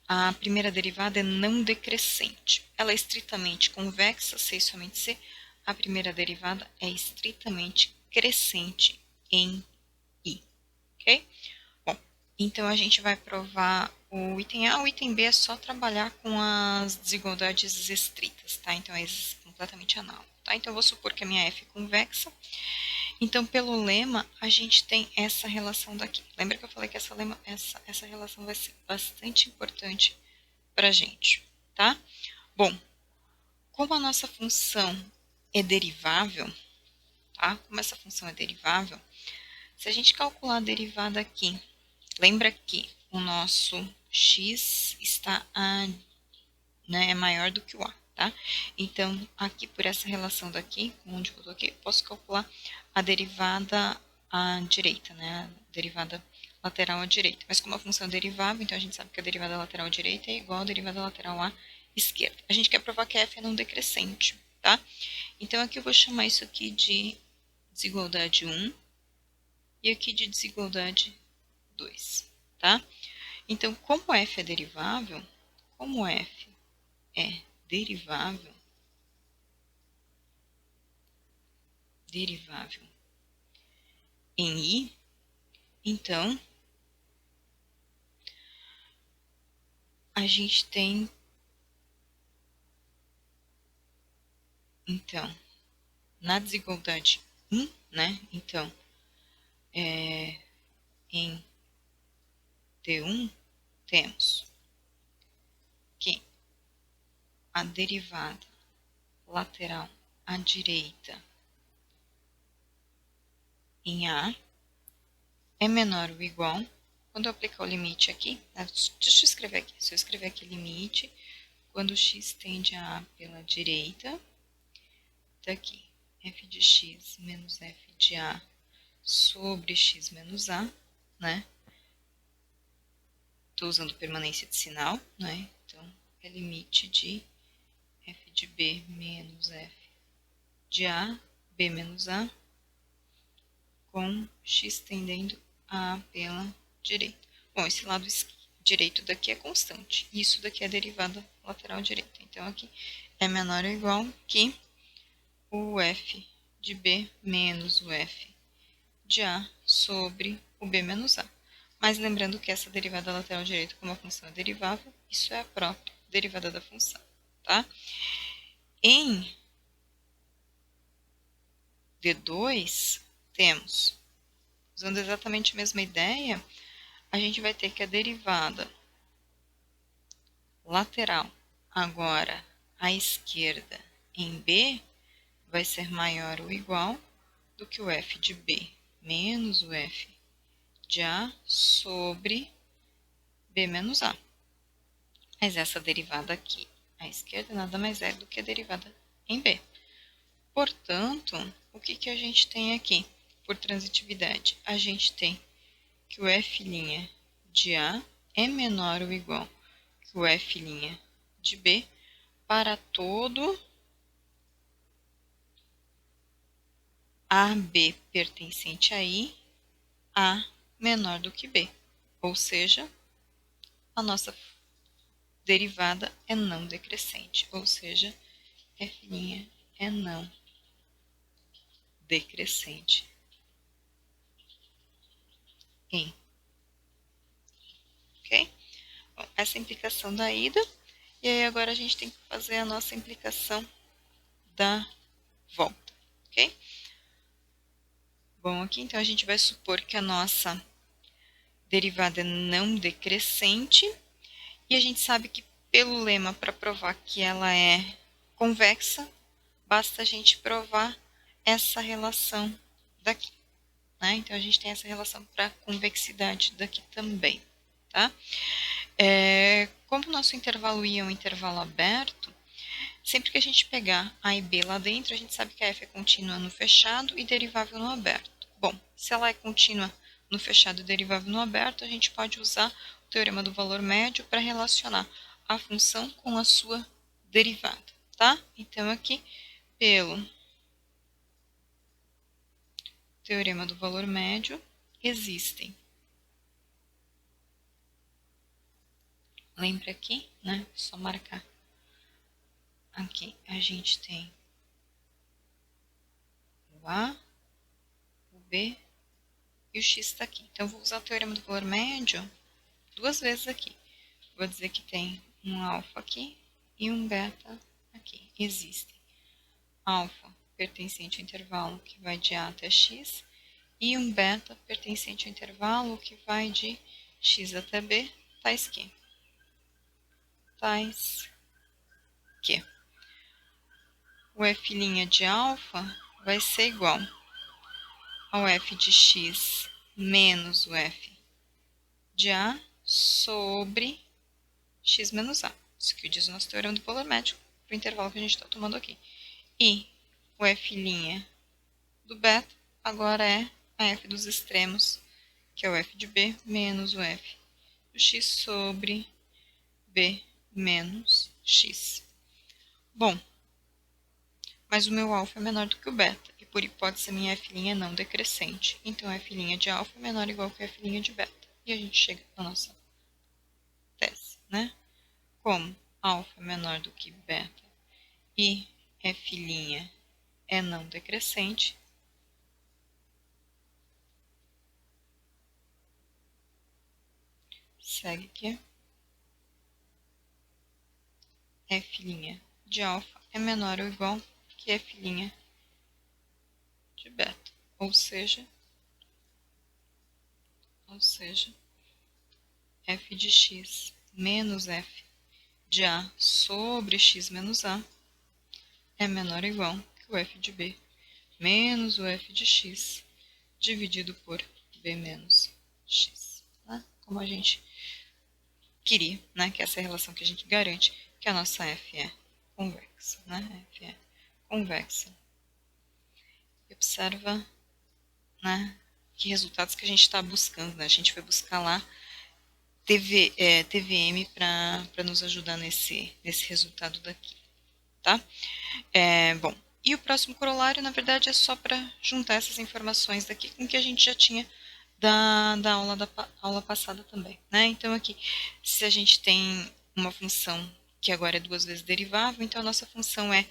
a primeira derivada é não decrescente. Ela é estritamente convexa se e somente se a primeira derivada é estritamente crescente em i. Ok? Bom, então a gente vai provar o item A. O item B é só trabalhar com as desigualdades estritas, tá? Então é completamente análogo. tá? Então, eu vou supor que a minha f é convexa. Então, pelo lema, a gente tem essa relação daqui. Lembra que eu falei que essa relação vai ser bastante importante para a gente, tá? Bom, como a nossa função é derivável, tá? Como essa função é derivável, se a gente calcular a derivada aqui, lembra que o nosso x está né, é maior do que o a, tá? Então, aqui por essa relação daqui, onde eu coloquei, eu posso calcular a derivada à direita, né? A derivada lateral à direita. Mas como a função é derivável, então a gente sabe que a derivada lateral à direita é igual à derivada lateral à esquerda. A gente quer provar que f é não decrescente, tá? Então, aqui eu vou chamar isso aqui de desigualdade 1 e aqui de desigualdade 2, tá? Então, como f é derivável, como f é derivável em i, então a gente tem na desigualdade 1, né? Então, em t1 temos que a derivada lateral à direita em a é menor ou igual. Quando eu aplicar o limite aqui, deixa eu escrever aqui. Se eu escrever aqui limite, quando x tende a pela direita, daqui f de x menos f de a sobre x menos a, né? Estou usando permanência de sinal, né? Então, é limite de f de b menos f de a, b menos a, com x tendendo a pela direita. Bom, esse lado direito daqui é constante. Isso daqui é a derivada lateral direita. Então, aqui é menor ou igual que o f de b menos o f de a sobre o b menos a. Mas lembrando que essa derivada lateral direita, como a função é derivável, isso é a própria derivada da função, tá? Em D2, temos, usando exatamente a mesma ideia, a gente vai ter que a derivada lateral, agora à esquerda, em B, vai ser maior ou igual do que o f de b menos o f de a sobre b menos a. Mas essa derivada aqui à esquerda nada mais é do que a derivada em b. Portanto, o que a gente tem aqui? Por transitividade, a gente tem que o f' de a é menor ou igual que o f' de b para todo AB pertencente a I, A menor do que B. Ou seja, a nossa derivada é não decrescente, ou seja, f' é não decrescente em. Ok? Bom, essa é a implicação da ida. E aí agora a gente tem que fazer a nossa implicação da volta. Ok? Bom, aqui então a gente vai supor que a nossa derivada é não decrescente. E a gente sabe que pelo lema, para provar que ela é convexa, basta a gente provar essa relação daqui, né? Então, a gente tem essa relação para a convexidade daqui também, tá? Como o nosso intervalo I é um intervalo aberto, sempre que a gente pegar A e B lá dentro, a gente sabe que a f é contínua no fechado e derivável no aberto. Bom, se ela é contínua no fechado e derivável no aberto, a gente pode usar o teorema do valor médio para relacionar a função com a sua derivada, tá? Então, aqui, pelo teorema do valor médio, existem. Lembra aqui, né? Só marcar. Aqui a gente tem o A, o B e o X está aqui. Então, eu vou usar o teorema do valor médio duas vezes aqui. Vou dizer que tem um alfa aqui e um beta aqui. Existem alfa pertencente ao intervalo que vai de A até x, e um beta pertencente ao intervalo que vai de x até b, tais que o f' de alfa vai ser igual ao f de x menos o f de a sobre x menos a. Isso que diz o nosso teorema do polar métrico para o intervalo que a gente está tomando aqui. E o f' do beta agora é a f dos extremos, que é o f de b menos o f do x sobre b menos x. Bom, mas o meu alfa é menor do que o beta, e por hipótese a minha f' é não decrescente. Então a f' de alfa é menor ou igual que a f' de beta. E a gente chega na nossa tese, né? Como alfa é menor do que beta e f' é não decrescente, segue que f' de alfa é menor ou igual que f' de beta. Ou seja, f de x menos f de a sobre x menos a é menor ou igual que o f de b menos o f de x dividido por b menos x. Né? Como a gente queria, né? Que essa é a relação que a gente garante que a nossa f é convexa. Né? F é convexa. E observa, né, que resultados que a gente está buscando. Né? A gente vai buscar lá TVM para nos ajudar nesse resultado daqui. Tá? Bom, e o próximo corolário, na verdade, é só para juntar essas informações daqui com o que a gente já tinha da aula passada também. Né? Então, aqui, se a gente tem uma função que agora é duas vezes derivável, então a nossa função é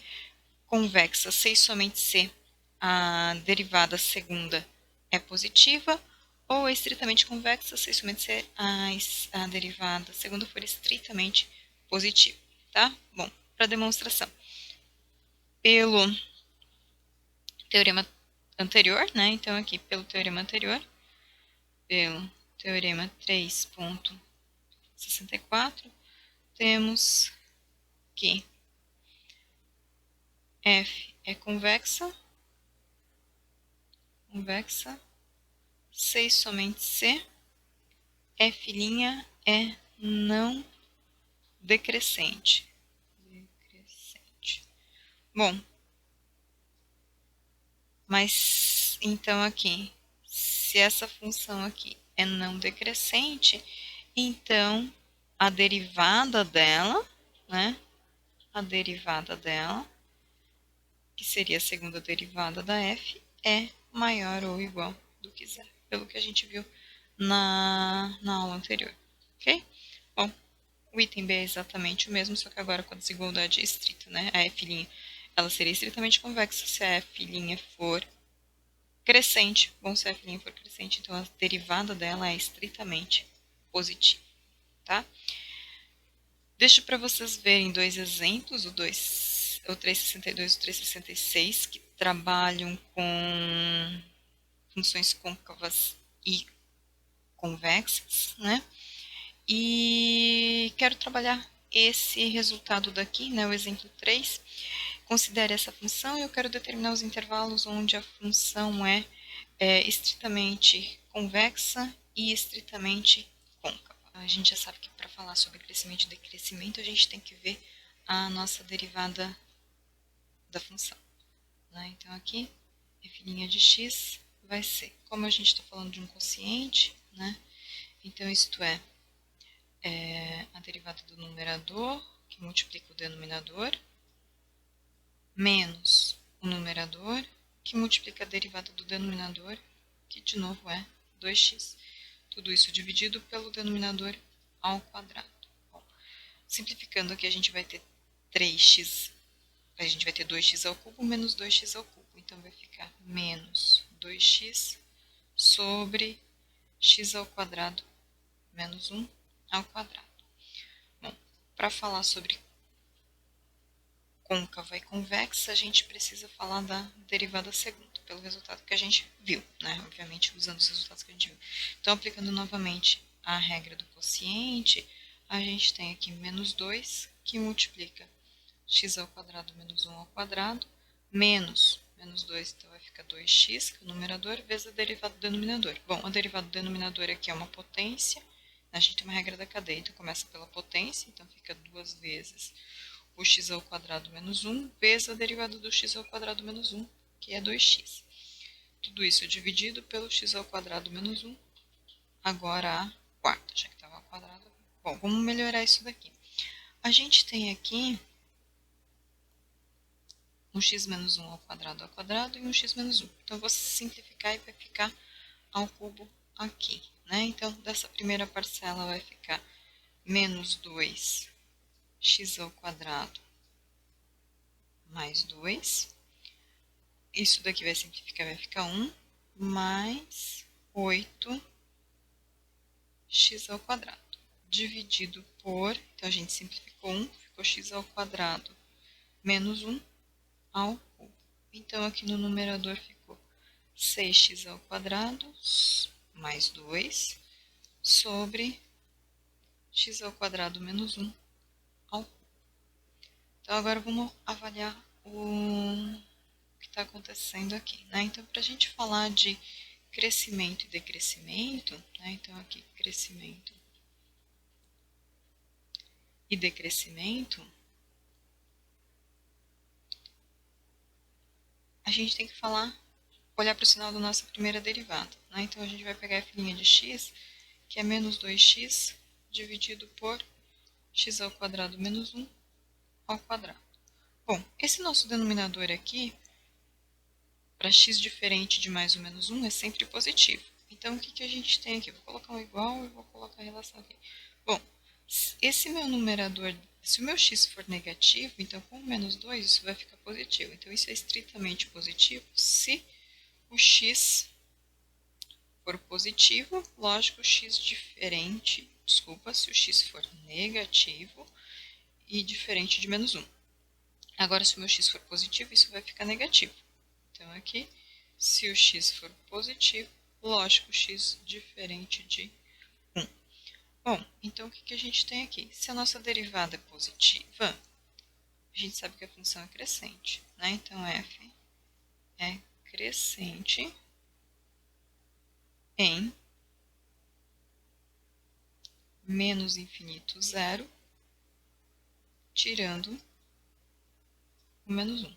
convexa se e somente se a derivada segunda é positiva, ou é estritamente convexa se e somente se a derivada segunda for estritamente positiva. Tá? Bom, para demonstração. Pelo teorema anterior, né? Então, aqui, pelo teorema anterior, pelo teorema 3.64, temos que f é convexa se e somente se f' é não decrescente. Bom, mas então aqui, se essa função aqui é não decrescente, então a derivada dela, né? A derivada dela, que seria a segunda derivada da f, é maior ou igual do que zero, pelo que a gente viu na aula anterior. Ok? Bom, o item B é exatamente o mesmo, só que agora com a desigualdade estrita, né? A f' ela seria estritamente convexa se a f' for crescente. Bom, se a f' for crescente, então a derivada dela é estritamente positiva, tá? Deixo para vocês verem dois exemplos, o 362 e o 366, que trabalham com funções côncavas e convexas, né? E quero trabalhar esse resultado daqui, né, o exemplo 3. Considere essa função e eu quero determinar os intervalos onde a função é estritamente convexa e estritamente côncava. A gente já sabe que para falar sobre crescimento e decrescimento, a gente tem que ver a nossa derivada da função. Né? Então, aqui, f' de x vai ser, como a gente está falando de um quociente, né? Então, isto é a derivada do numerador, que multiplica o denominador, menos o numerador, que multiplica a derivada do denominador, que de novo é 2x. Tudo isso dividido pelo denominador ao quadrado. Bom, simplificando aqui, a gente vai ter 3x, a gente vai ter 2x ao cubo menos 2x ao cubo. Então, vai ficar menos 2x sobre x ao quadrado menos 1 ao quadrado. Bom, para falar sobre côncava e convexa, a gente precisa falar da derivada segunda, pelo resultado que a gente viu, né? Obviamente, usando os resultados que a gente viu. Então, aplicando novamente a regra do quociente, a gente tem aqui menos 2, que multiplica x ao quadrado menos 1 ao quadrado, menos 2, então vai ficar 2x, que é o numerador, vezes a derivada do denominador. Bom, a derivada do denominador aqui é uma potência, a gente tem uma regra da cadeia, então começa pela potência, então fica 2 vezes o x ao quadrado menos 1, vezes a derivada do x ao quadrado menos 1, que é 2x. Tudo isso dividido pelo x ao quadrado menos 1, agora a quarta, já que estava ao quadrado. Bom, vamos melhorar isso daqui. A gente tem aqui um x menos 1 ao quadrado e um x menos 1. Então, eu vou simplificar e vai ficar ao cubo aqui, né? Então, dessa primeira parcela vai ficar menos 2x ao quadrado mais 2. Isso daqui vai simplificar, vai ficar 1 mais 8x ao quadrado. Dividido por, então a gente simplificou 1, ficou x ao quadrado menos 1 ao cubo. Então, aqui no numerador ficou 6x ao quadrado mais 2 sobre x ao quadrado menos 1 ao cubo. Então, agora vamos avaliar o que está acontecendo aqui, né? Então, para a gente falar de crescimento e decrescimento, né? Então, aqui crescimento e decrescimento, a gente tem que olhar para o sinal da nossa primeira derivada, né? Então, a gente vai pegar a filhinha de x, que é menos 2x dividido por x ao quadrado menos 1 ao quadrado. Bom, esse nosso denominador aqui, para x diferente de mais ou menos 1, é sempre positivo. Então, o que a gente tem aqui? Vou colocar um igual e vou colocar a relação aqui. Bom, esse meu numerador, se o meu x for negativo, então com menos 2 isso vai ficar positivo. Então, isso é estritamente positivo se o x for positivo, lógico, x diferente, desculpa, se o x for negativo e diferente de menos 1. Agora, se o meu x for positivo, isso vai ficar negativo. Então, aqui, se o x for positivo, lógico, x diferente de 1. Bom, então o que a gente tem aqui? Se a nossa derivada é positiva, a gente sabe que a função é crescente, né? Então, f é crescente em menos infinito zero, tirando o menos 1.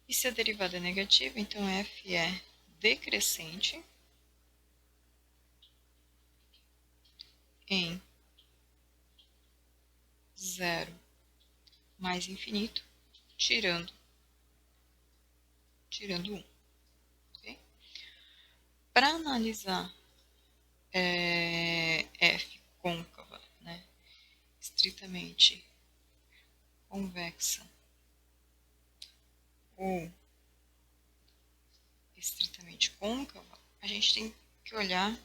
E se a derivada é negativa, então f é decrescente em zero mais infinito, tirando 1. Okay? Para analisar f côncava, né, estritamente convexa ou estritamente côncava, a gente tem que olhar,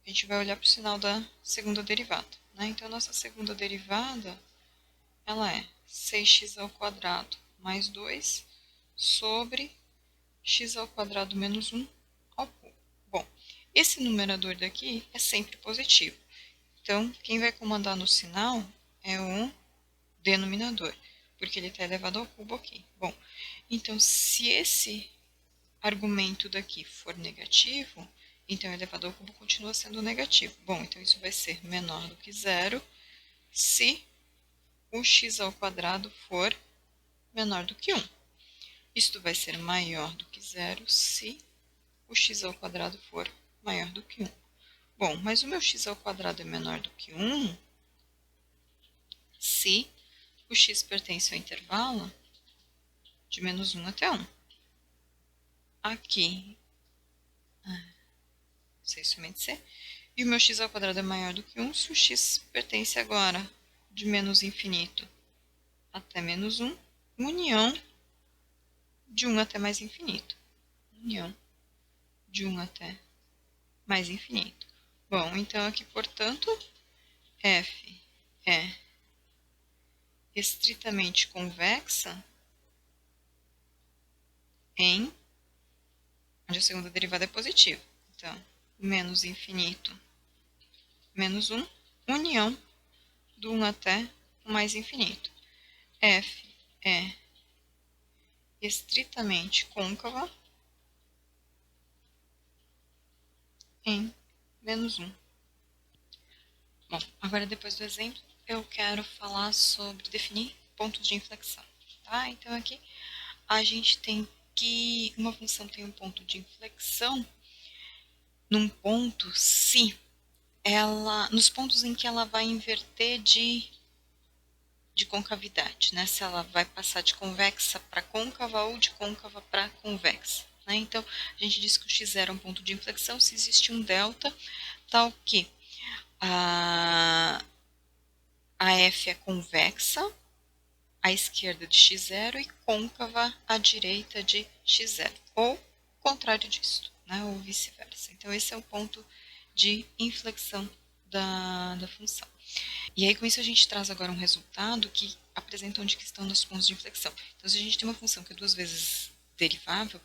a gente vai olhar para o sinal da segunda derivada, né? Então, a nossa segunda derivada, ela é 6x ao quadrado mais 2 sobre x ao quadrado menos 1 ao cubo. Bom, esse numerador daqui é sempre positivo. Então, quem vai comandar no sinal é o denominador, porque ele está elevado ao cubo aqui. Bom, então, se esse argumento daqui for negativo, então elevado ao cubo continua sendo negativo. Bom, então isso vai ser menor do que zero se o x ao quadrado for menor do que 1. Isto vai ser maior do que zero se o x ao quadrado for maior do que 1. Bom, mas o meu x ao quadrado é menor do que 1 se o x pertence ao intervalo de menos 1 até 1. Aqui, não sei somente C. E o meu x ao quadrado é maior do que 1 se o x pertence agora de menos infinito até menos 1, união de 1 até mais infinito. União de 1 até mais infinito. Bom, então aqui, portanto, f é estritamente convexa em onde a segunda derivada é positiva. Então, menos infinito menos 1, união do 1 até o mais infinito. F é estritamente côncava em menos 1. Bom, agora depois do exemplo, eu quero falar sobre definir pontos de inflexão. Tá? Então aqui a gente tem que uma função tem um ponto de inflexão num ponto se ela, nos pontos em que ela vai inverter de concavidade, né? Se ela vai passar de convexa para côncava ou de côncava para convexa. Né? Então, a gente diz que o x0 é um ponto de inflexão se existe um delta tal que a f é convexa à esquerda de x0 e côncava à direita de x0, ou contrário disso, né? Ou vice-versa. Então, esse é o ponto de inflexão da função. E aí, com isso, a gente traz agora um resultado que apresenta onde que estão os pontos de inflexão. Então, se a gente tem uma função que é duas vezes derivável,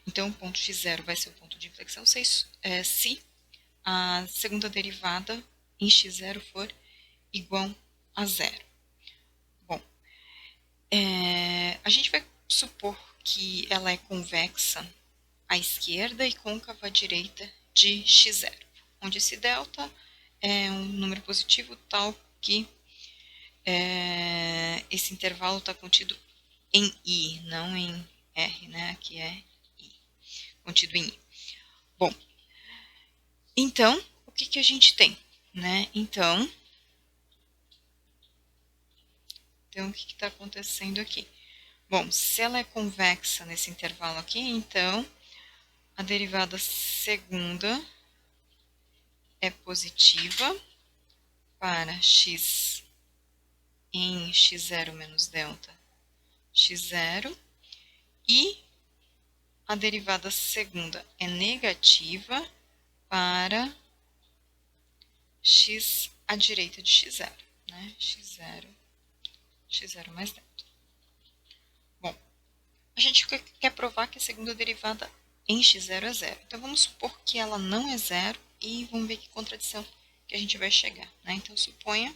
então o ponto x0 vai ser o ponto de inflexão se a segunda derivada em x0 for igual a zero. Bom, a gente vai supor que ela é convexa à esquerda e côncava à direita de x0, onde esse delta é um número positivo tal que esse intervalo está contido em I, não em R, né? Aqui é I, contido em I. Bom, então, o que, que a gente tem? Né? Então, o que está acontecendo aqui? Bom, se ela é convexa nesse intervalo aqui, então a derivada segunda é positiva para x em x0 menos delta x0 e a derivada segunda é negativa para x à direita de x0, né? x0 mais delta. Bom, a gente quer provar que a segunda derivada em x0 é zero. Então, vamos supor que ela não é zero e vamos ver que contradição que a gente vai chegar. Né? Então, suponha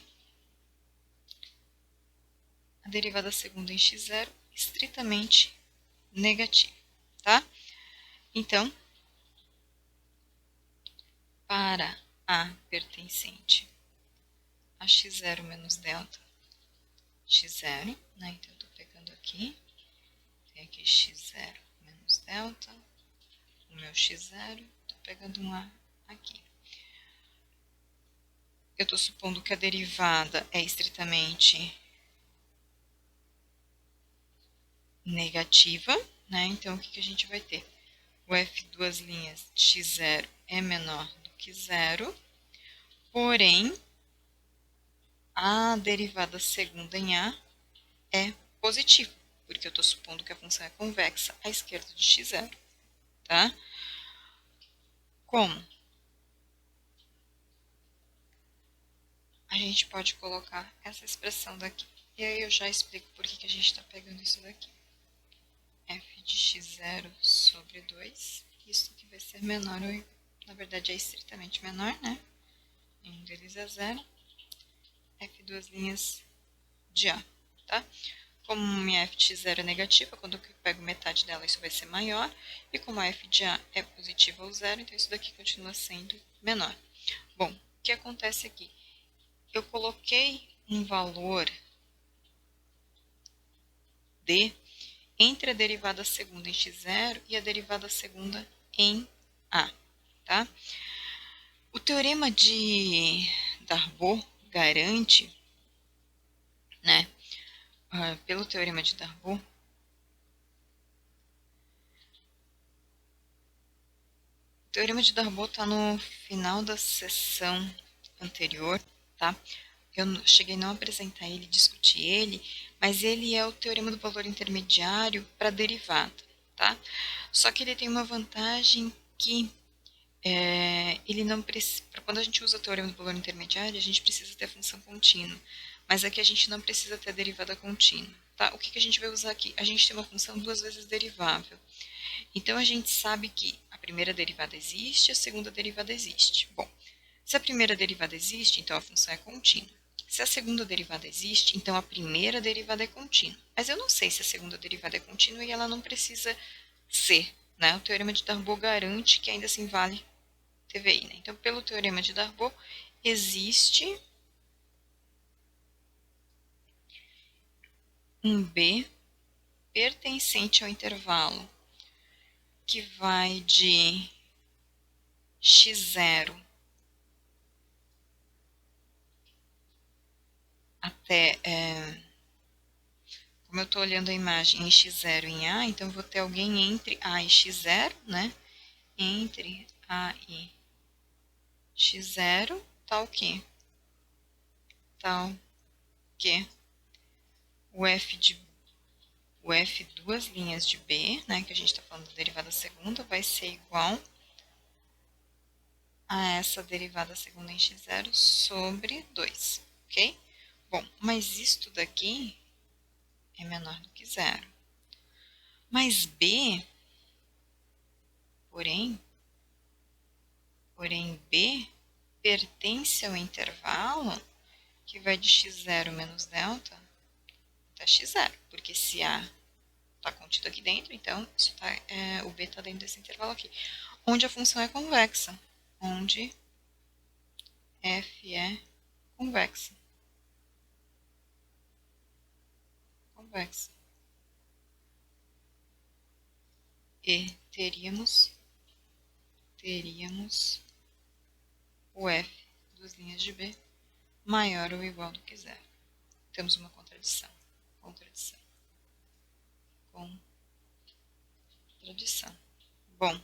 a derivada segunda em x0 estritamente negativa. Tá? Então, para a pertencente a x0 menos delta x0, né? Então, eu estou pegando aqui, tem aqui x0 menos delta, o meu x0, estou pegando um A aqui. Eu estou supondo que a derivada é estritamente negativa, né? Então, o que, que a gente vai ter? O f duas linhas de x0 é menor do que zero, porém, a derivada segunda em A é positiva, porque eu estou supondo que a função é convexa à esquerda de x0, tá? Como? A gente pode colocar essa expressão daqui. E aí eu já explico por que a gente está pegando isso daqui. F de x0 sobre 2. Isso que vai ser menor, ou na verdade é estritamente menor, né? Um deles é zero. F duas linhas de A, tá? Como minha f de x0 é negativa, quando eu pego metade dela, isso vai ser maior. E como a f de A é positiva ou zero, então isso daqui continua sendo menor. Bom, o que acontece aqui? Eu coloquei um valor D entre a derivada segunda em x0 e a derivada segunda em A. Tá? O teorema de Darboux garante, né, pelo teorema de Darboux, o teorema de Darboux está no final da sessão anterior, tá? Eu cheguei a não apresentar ele, discutir ele, mas ele é o teorema do valor intermediário para derivada, tá? Só que ele tem uma vantagem que ele não precisa, quando a gente usa o teorema do valor intermediário, a gente precisa ter a função contínua. mas aqui a gente não precisa ter a derivada contínua. Tá? O que a gente vai usar aqui? A gente tem uma função duas vezes derivável. Então, a gente sabe que a primeira derivada existe, a segunda derivada existe. Bom, se a primeira derivada existe, então a função é contínua. Se a segunda derivada existe, então a primeira derivada é contínua. Mas eu não sei se a segunda derivada é contínua e ela não precisa ser. Né? O teorema de Darboux garante que ainda assim vale TVI. Né? Então, pelo teorema de Darboux, existe um B pertencente ao intervalo que vai de x0 até, como eu estou olhando a imagem em x0 e em A, então eu vou ter alguém entre A e x0, né? Entre A e x0, tal que o f duas linhas de B, né, que a gente está falando da derivada segunda, vai ser igual a essa derivada segunda em x0 sobre 2, ok? Bom, mas isto daqui é menor do que zero. Mas B, porém B pertence ao intervalo que vai de x0 menos delta até x0, porque se A está contido aqui dentro, então isso o B está dentro desse intervalo aqui, onde a função é convexa, onde f é convexa. E teríamos o f duas linhas de B maior ou igual do que zero. Temos uma contradição. Bom,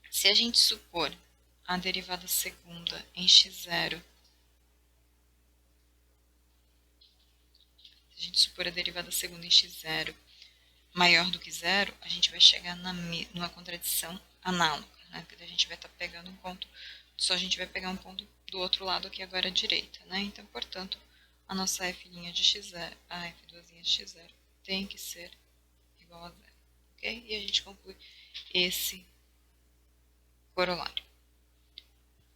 se a gente supor a derivada segunda em x0, maior do que zero, a gente vai chegar numa contradição análoga, né? Porque a gente vai estar pegando um ponto, só a gente vai pegar um ponto do outro lado aqui agora à direita, né? Então, portanto, a nossa f' de x0, a f duas linhas de x0 tem que ser igual a zero, ok? E a gente conclui esse corolário.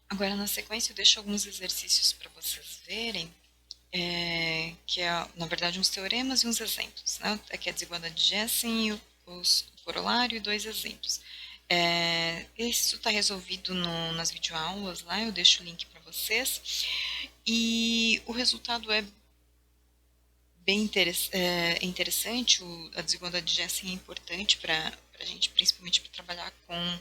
Agora, na sequência, eu deixo alguns exercícios para vocês verem, que é, na verdade, uns teoremas e uns exemplos. Né? Aqui é a desigualdade de Jessen, o corolário e dois exemplos. Isso está resolvido nas videoaulas, lá eu deixo o link para vocês. E o resultado é bem interessante, a desigualdade de Jessen é importante para a gente, principalmente para trabalhar com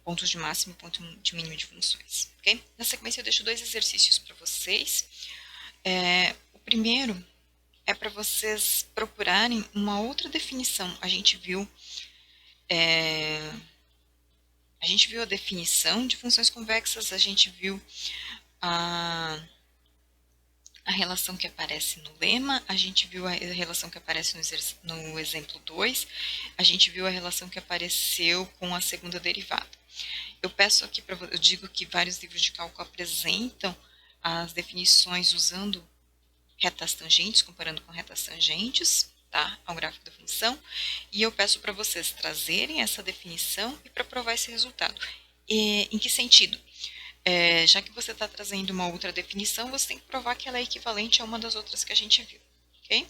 pontos de máximo e ponto de mínimo de funções. Okay? Na sequência, eu deixo dois exercícios para vocês. O primeiro é para vocês procurarem uma outra definição. A gente viu a definição de funções convexas, a gente viu a relação que aparece no lema, a gente viu a relação que aparece no exemplo 2, a gente viu a relação que apareceu com a segunda derivada. Eu peço aqui eu digo que vários livros de cálculo apresentam as definições usando retas tangentes, comparando com retas tangentes, tá, ao gráfico da função, e eu peço para vocês trazerem essa definição e para provar esse resultado. Em que sentido? Já que você está trazendo uma outra definição, você tem que provar que ela é equivalente a uma das outras que a gente viu, ok?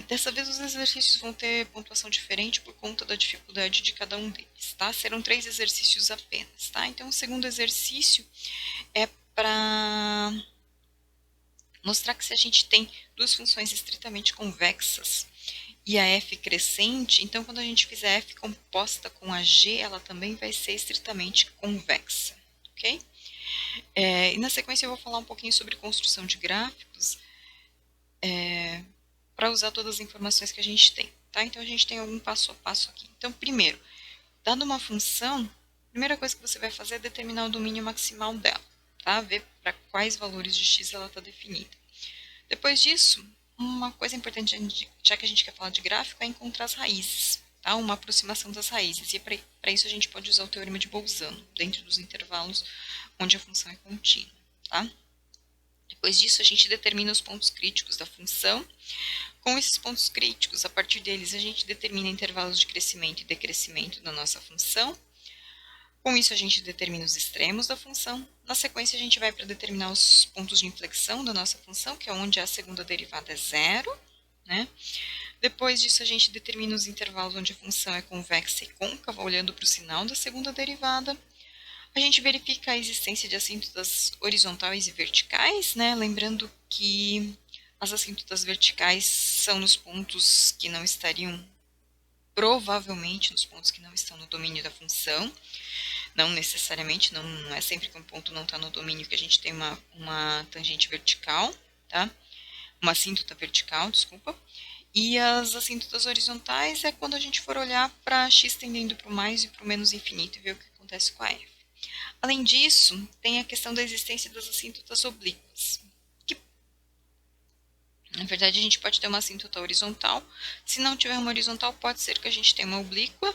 Dessa vez os exercícios vão ter pontuação diferente por conta da dificuldade de cada um deles, tá? Serão 3 exercícios apenas, tá? Então, o segundo exercício é para mostrar que se a gente tem duas funções estritamente convexas e a f crescente, então quando a gente fizer f composta com a g, ela também vai ser estritamente convexa, ok? E na sequência eu vou falar um pouquinho sobre construção de gráficos, para usar todas as informações que a gente tem, tá? Então a gente tem algum passo a passo aqui. Então, primeiro, dada uma função, a primeira coisa que você vai fazer é determinar o domínio maximal dela, tá? Ver para quais valores de x ela está definida. Depois disso, uma coisa importante, já que a gente quer falar de gráfico, é encontrar as raízes, tá? Uma aproximação das raízes. E para isso a gente pode usar o teorema de Bolzano, dentro dos intervalos onde a função é contínua. Tá? Depois disso, a gente determina os pontos críticos da função. Com esses pontos críticos, a partir deles, a gente determina intervalos de crescimento e decrescimento da nossa função. Com isso, a gente determina os extremos da função. Na sequência, a gente vai para determinar os pontos de inflexão da nossa função, que é onde a segunda derivada é zero. Né? Depois disso, a gente determina os intervalos onde a função é convexa e côncava, olhando para o sinal da segunda derivada. A gente verifica a existência de assíntotas horizontais e verticais, né? Lembrando que as assíntotas verticais são nos pontos que não estariam, provavelmente nos pontos que não estão no domínio da função. Não necessariamente, não é sempre que um ponto não está no domínio que a gente tem uma tangente vertical, tá? Uma assíntota vertical, desculpa. E as assíntotas horizontais é quando a gente for olhar para x tendendo para o mais e para o menos infinito e ver o que acontece com a f. Além disso, tem a questão da existência das assíntotas oblíquas. Que, na verdade, a gente pode ter uma assíntota horizontal. Se não tiver uma horizontal, pode ser que a gente tenha uma oblíqua,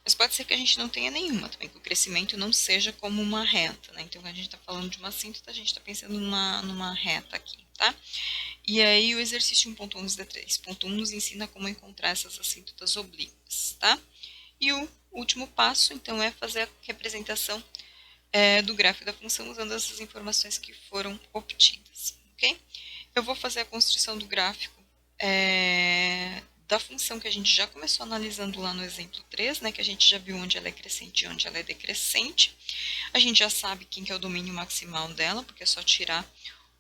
mas pode ser que a gente não tenha nenhuma também, que o crescimento não seja como uma reta. Né? Então, quando a gente está falando de uma assíntota, a gente está pensando numa reta aqui. Tá? E aí, o exercício 1.11 da 3.1 nos ensina como encontrar essas assíntotas oblíquas. Tá? E o último passo, então, é fazer a representação do gráfico da função usando essas informações que foram obtidas. Okay? Eu vou fazer a construção do gráfico da função que a gente já começou analisando lá no exemplo 3, né, que a gente já viu onde ela é crescente e onde ela é decrescente. A gente já sabe quem que é o domínio maximal dela, porque é só tirar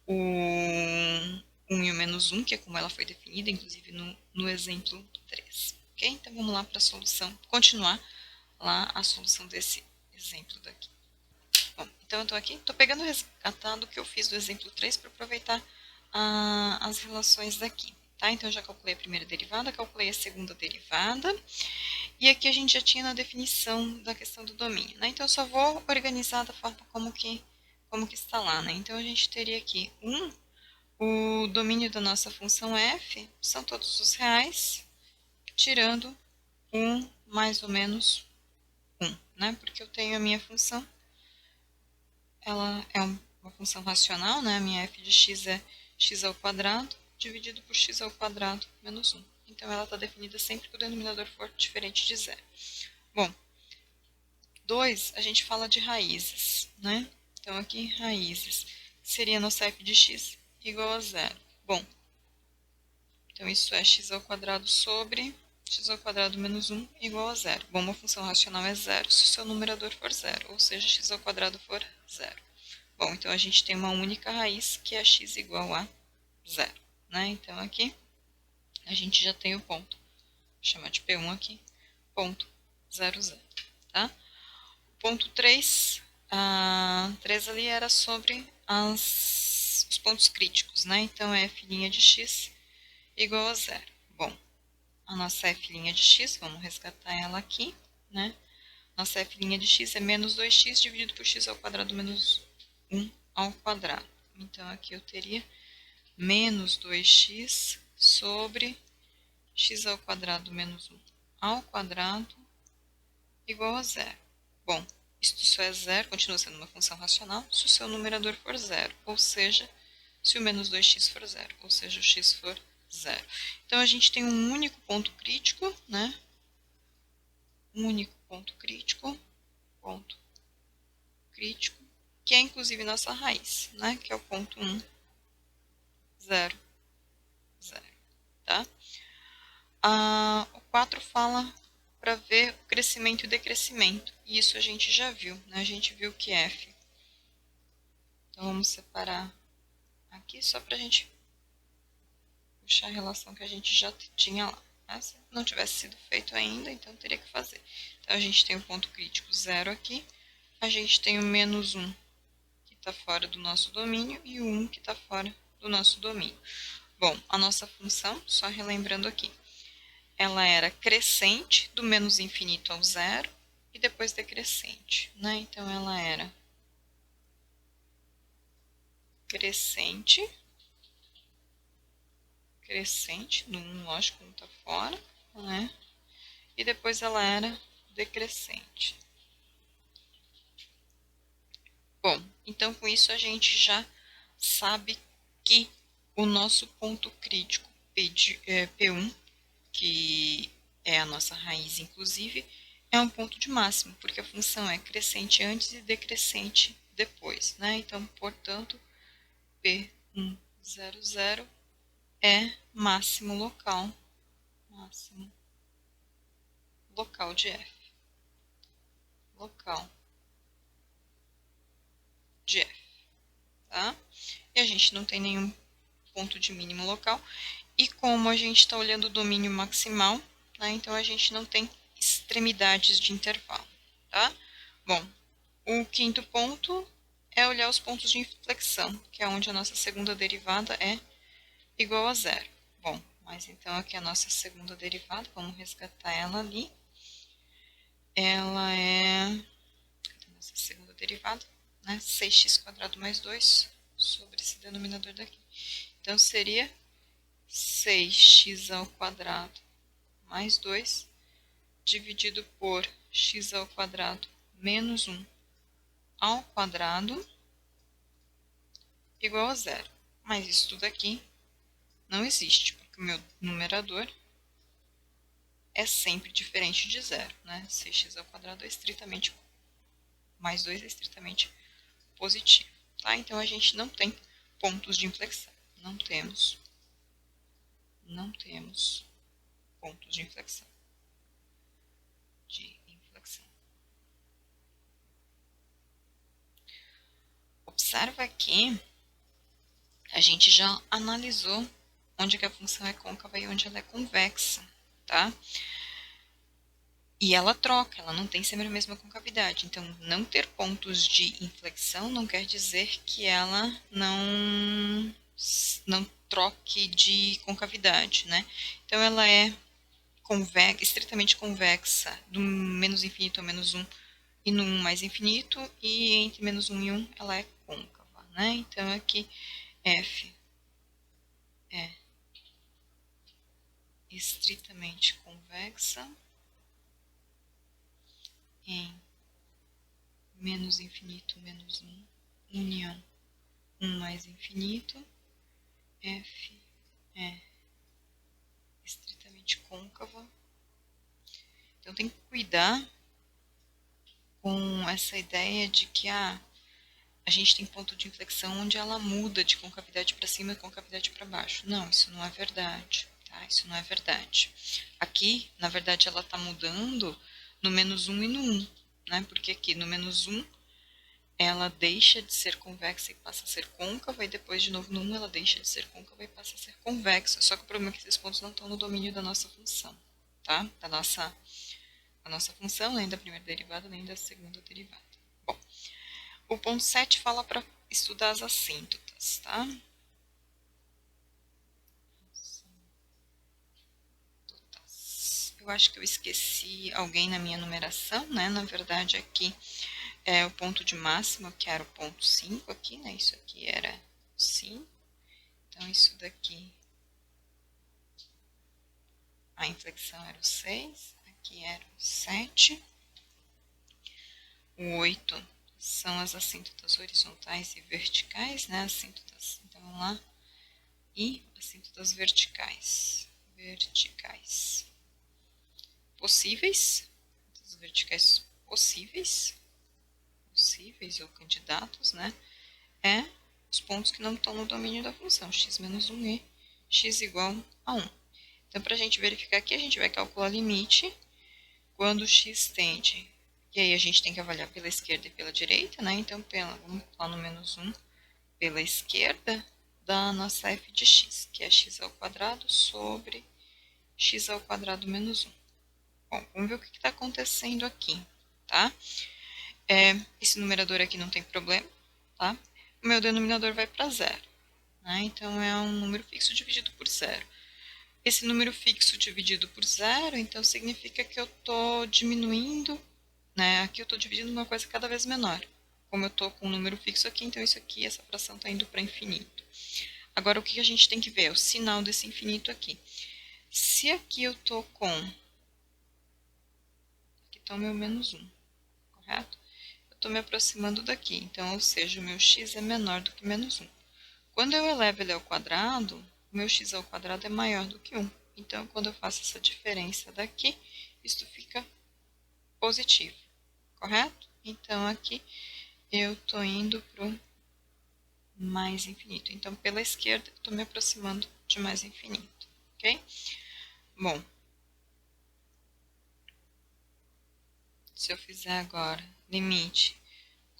o 1 e o menos 1, que é como ela foi definida, inclusive no exemplo 3. Okay? Então vamos lá para a solução, continuar lá a solução desse exemplo daqui. Bom, então eu estou aqui, estou pegando o resgatado que eu fiz do exemplo 3 para aproveitar as relações daqui. Tá? Então eu já calculei a primeira derivada, calculei a segunda derivada, e aqui a gente já tinha na definição da questão do domínio. Né? Então eu só vou organizar da forma como que está lá. Né? Então a gente teria aqui o domínio da nossa função f são todos os reais, tirando 1 mais ou menos 1, né? Porque eu tenho a minha função, ela é uma função racional, né? A minha f de x é x ao quadrado dividido por x ao quadrado menos 1. Então, ela está definida sempre que o denominador for diferente de zero. Bom, 2, a gente fala de raízes, né? Então, aqui, raízes. Seria a nossa f de x igual a zero. Bom, então isso é x ao quadrado sobre x ao quadrado menos 1 igual a zero. Bom, uma função racional é zero se o seu numerador for zero, ou seja, x ao quadrado for zero. Bom, então a gente tem uma única raiz, que é x igual a zero. Né? Então, aqui a gente já tem o ponto. Vou chamar de P1 aqui, ponto 0, 0. Tá? Ponto 3, 3 ali era sobre os pontos críticos. Né? Então, é f' de x igual a zero. Bom, a nossa f' de x, vamos resgatar ela aqui. Né? Nossa f' de x é menos 2x dividido por x ao quadrado menos 1 ao quadrado. Então, aqui eu teria menos 2x sobre x ao quadrado menos 1 ao quadrado igual a zero. Bom, isto só é zero, continua sendo uma função racional, se o seu numerador for zero, ou seja, se o menos 2x for zero, ou seja, o x for zero. Então, a gente tem um único ponto crítico, né? Um único ponto crítico, que é inclusive nossa raiz, né? Que é o ponto 1, 0, 0, tá? O 4 fala para ver o crescimento e o decrescimento. E isso a gente já viu, né? A gente viu que f. Então, vamos separar aqui só para a gente puxar a relação que a gente já tinha lá. Se não tivesse sido feito ainda, então teria que fazer. Então, a gente tem o ponto crítico 0 aqui. A gente tem o menos 1, que está fora do nosso domínio, e o 1, que está fora do nosso domínio. Bom, a nossa função, só relembrando aqui, ela era crescente do menos infinito ao zero e depois decrescente. Né? Então, ela era crescente, no 1, lógico, não está fora, né? e depois ela era decrescente. Bom, então com isso a gente já sabe que o nosso ponto crítico P1, que é a nossa raiz inclusive, é um ponto de máximo, porque a função é crescente antes e decrescente depois, né? Então, portanto, P1, 0, é máximo local de F. Local de F, tá? E a gente não tem nenhum ponto de mínimo local. E como a gente está olhando o domínio maximal, né, então a gente não tem extremidades de intervalo, tá? Bom, o quinto ponto é olhar os pontos de inflexão, que é onde a nossa segunda derivada é igual a zero. Bom, mas então aqui a nossa segunda derivada, vamos resgatar ela ali. Ela é a nossa segunda derivada, né, 6x² mais 2 sobre esse denominador daqui. Então seria 6x² mais 2 dividido por x² menos 1 ao quadrado igual a zero. Mas isso tudo aqui não existe, porque o meu numerador é sempre diferente de zero, né? 6x² é estritamente, mais 2 é estritamente positivo, tá? Então a gente não tem pontos de inflexão, não temos pontos de inflexão. Observa que a gente já analisou onde que a função é côncava e onde ela é convexa, tá? E ela troca, ela não tem sempre a mesma concavidade. Então, não ter pontos de inflexão não quer dizer que ela não troque de concavidade, né? Então, ela é estritamente convexa do menos infinito ao menos 1 e no 1 mais infinito, e entre menos 1 e 1 ela é côncava, né? Então, aqui F é estritamente convexa em menos infinito menos 1, união 1 mais infinito, F é estritamente côncava. Então tem que cuidar com essa ideia de que a gente tem ponto de inflexão onde ela muda de concavidade para cima e concavidade para baixo. Não, isso não é verdade. Tá? Isso não é verdade. Aqui, na verdade, ela está mudando no menos 1 e no 1. Né? Porque aqui no menos 1 ela deixa de ser convexa e passa a ser côncava, e depois de novo no 1 ela deixa de ser côncava e passa a ser convexa. Só que o problema é que esses pontos não estão no domínio da nossa função, tá? Da nossa função, nem da primeira derivada, nem da segunda derivada. Bom, o ponto 7 fala para estudar as assíntotas, tá? Eu acho que eu esqueci alguém na minha numeração, né? Na verdade, aqui é o ponto de máxima, que era o ponto 5 aqui, né? Isso aqui era 5. Então, isso daqui, a inflexão era o 6, aqui era o 7. O 8 são as assíntotas horizontais e verticais, né? Assíntotas, então vamos lá. E assíntotas verticais. Possíveis. As verticais possíveis ou candidatos, né? É os pontos que não estão no domínio da função, x menos 1 e x igual a 1. Então, para a gente verificar aqui, a gente vai calcular limite quando x tende. E aí a gente tem que avaliar pela esquerda e pela direita, né? Então, vamos lá no menos 1 pela esquerda da nossa f de x, que é x ao quadrado sobre x ao quadrado menos 1. Bom, vamos ver o que está acontecendo aqui, tá? Esse numerador aqui não tem problema, tá? O meu denominador vai para zero, né? Então, é um número fixo dividido por zero. Esse número fixo dividido por zero, então, significa que eu estou diminuindo, né? Aqui eu estou dividindo uma coisa cada vez menor. Como eu estou com um número fixo aqui, então isso aqui, essa fração está indo para infinito. Agora, o que a gente tem que ver é o sinal desse infinito aqui. Se aqui eu estou com está o meu menos 1, correto? Eu estou me aproximando daqui, então, ou seja, o meu x é menor do que menos 1. Quando eu elevo ele ao quadrado, o meu x ao quadrado é maior do que 1. Então, quando eu faço essa diferença daqui, isso fica positivo, correto? Então, aqui eu estou indo para o mais infinito. Então, pela esquerda, eu estou me aproximando de mais infinito, ok? Bom, se eu fizer agora limite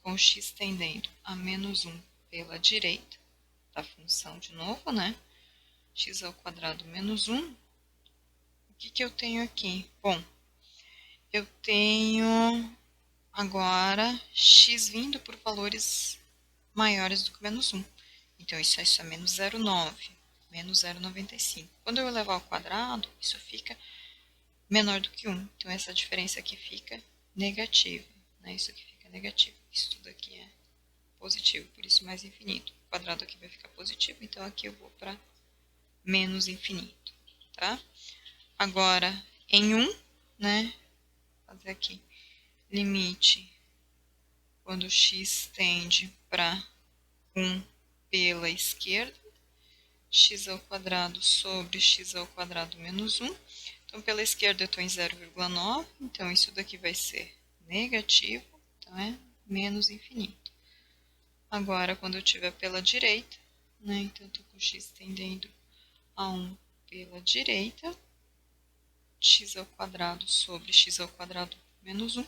com x tendendo a menos 1 pela direita da função de novo, né? X ao quadrado menos 1. O que eu tenho aqui? Bom, eu tenho agora x vindo por valores maiores do que menos 1. Então, isso é menos 0,9, menos 0,95. Quando eu elevar ao quadrado, isso fica menor do que 1. Então, essa diferença aqui fica negativa, né? Isso aqui fica negativo. Isso tudo aqui é positivo, por isso mais infinito. O quadrado aqui vai ficar positivo, então aqui eu vou para menos infinito, tá? Agora, em 1, né? Vou fazer aqui, limite quando x tende para 1 pela esquerda, x ao quadrado sobre x ao quadrado menos 1. Então, pela esquerda eu estou em 0,9, então isso daqui vai ser negativo, então é menos infinito. Agora, quando eu estiver pela direita, né, então eu estou com x tendendo a 1 pela direita, x ao quadrado sobre x ao quadrado menos 1.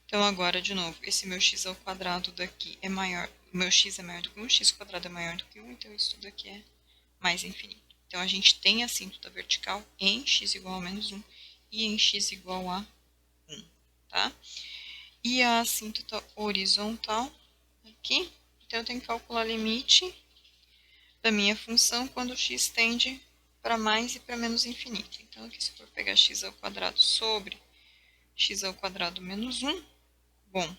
Então, agora, de novo, esse meu x ao quadrado daqui é maior, o meu x é maior do que 1, x ao quadrado é maior do que 1, então isso tudo aqui é mais infinito. Então, a gente tem a assíntota vertical em x igual a menos 1 e em x igual a 1, tá? E a assíntota horizontal aqui, então eu tenho que calcular limite da minha função quando x tende para mais e para menos infinito. Então, aqui se eu for pegar x ao quadrado sobre x ao quadrado menos 1, bom,